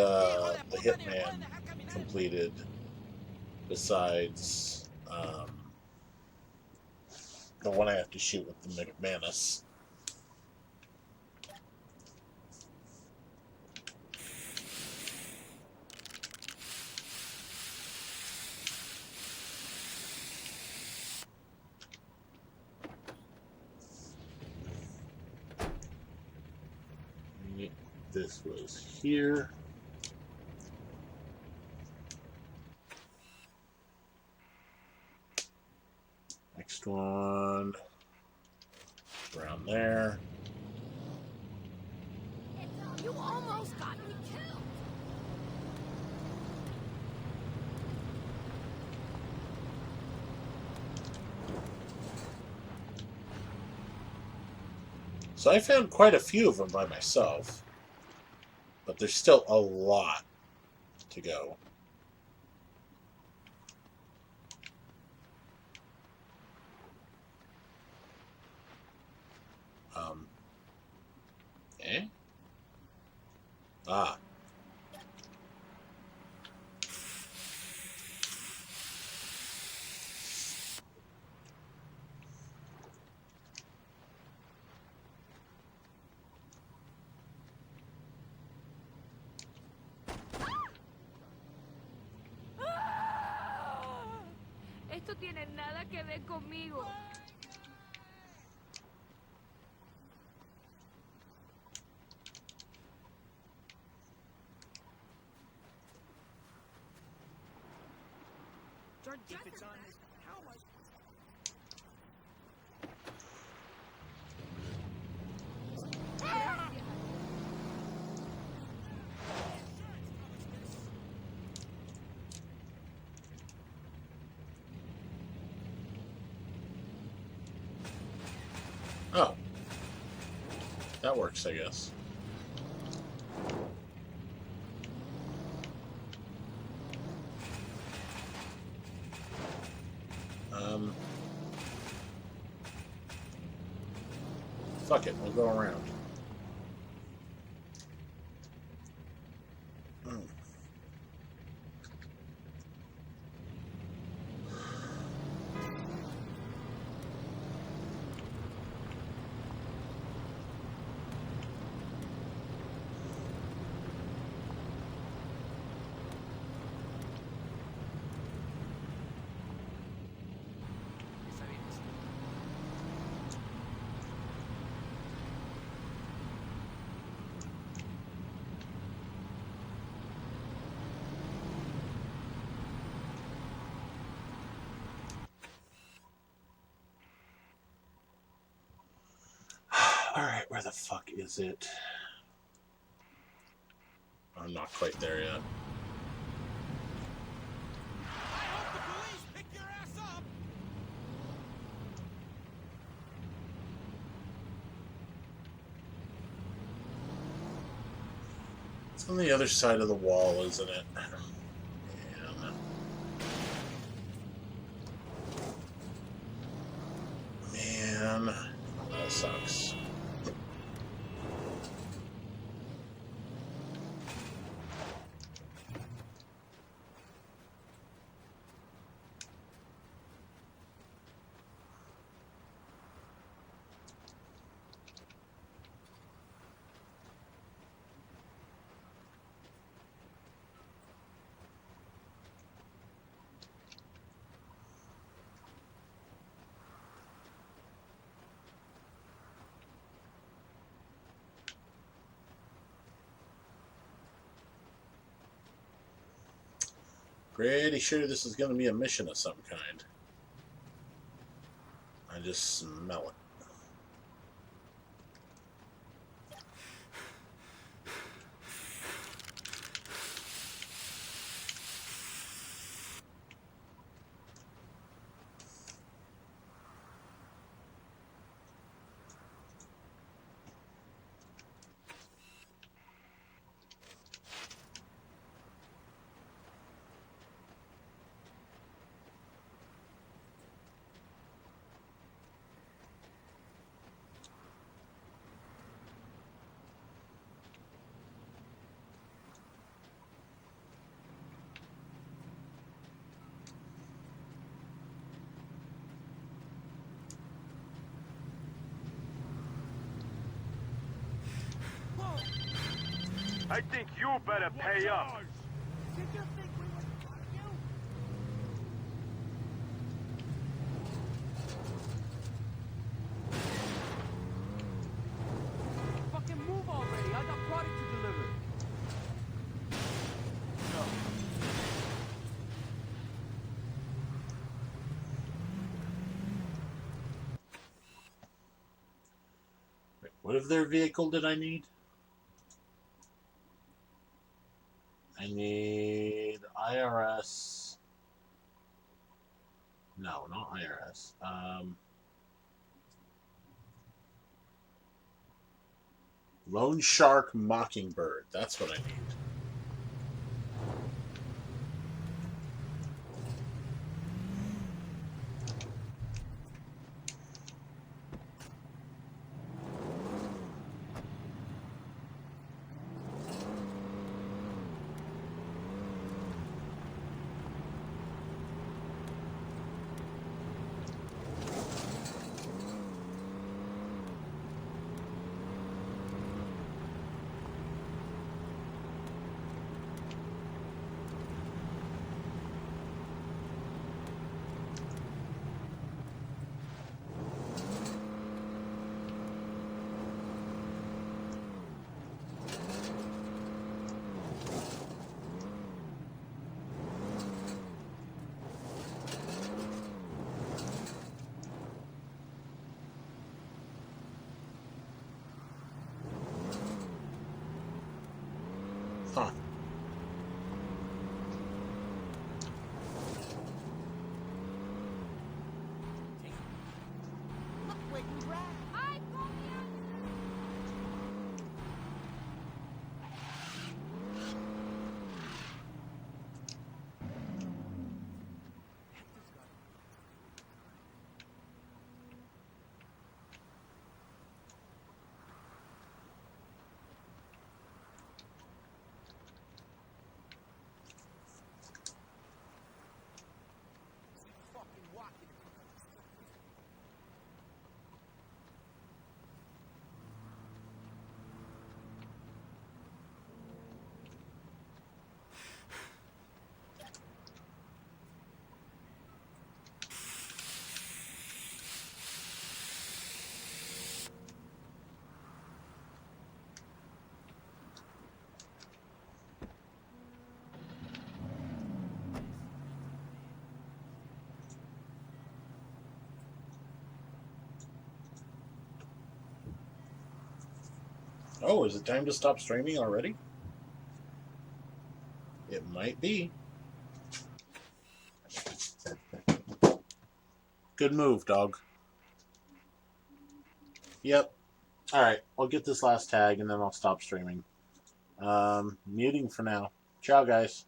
Hitman completed, besides the one I have to shoot with the McManus. This was here. Next one. Around there. You almost got me killed. So I found quite a few of them by myself. But there's still a lot to go. Eh? Ah. Esto tiene nada que ver conmigo. If it's on this, how am I? Oh. That works, I guess. Fuck it, we'll go around. Alright, where the fuck is it? I'm not quite there yet. I hope the police pick your ass up. It's on the other side of the wall, isn't it? Man, that sucks. Pretty sure this is going to be a mission of some kind. I just smell it. I think you better pay up. Did you think we would fuck you? Fucking move already. I got product to deliver. What other vehicle did I need? I need IRS. No, not IRS. Lone Shark Mockingbird. That's what I need. Huh. Look where you ran. I'm going Fucking walking. Oh, is it time to stop streaming already? It might be. Good move, dog. Yep. Alright, I'll get this last tag and then I'll stop streaming. Muting for now. Ciao, guys.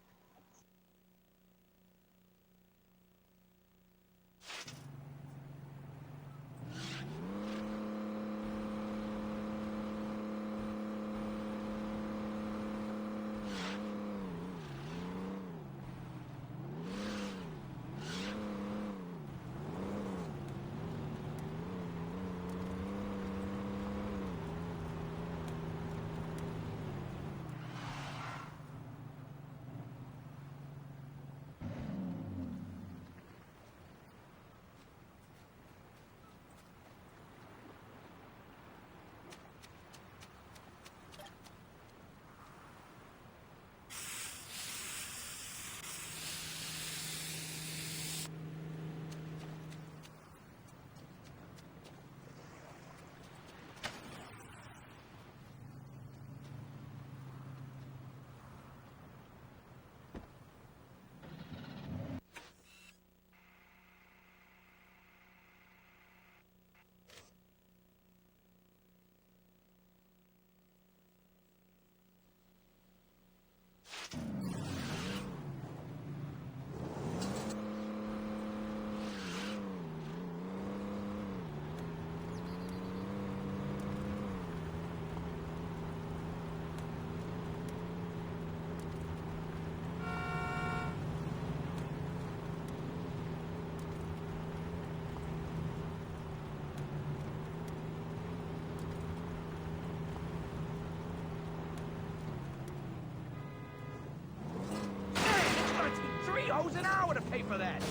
It's gonna take 3 hoes an hour to pay for that.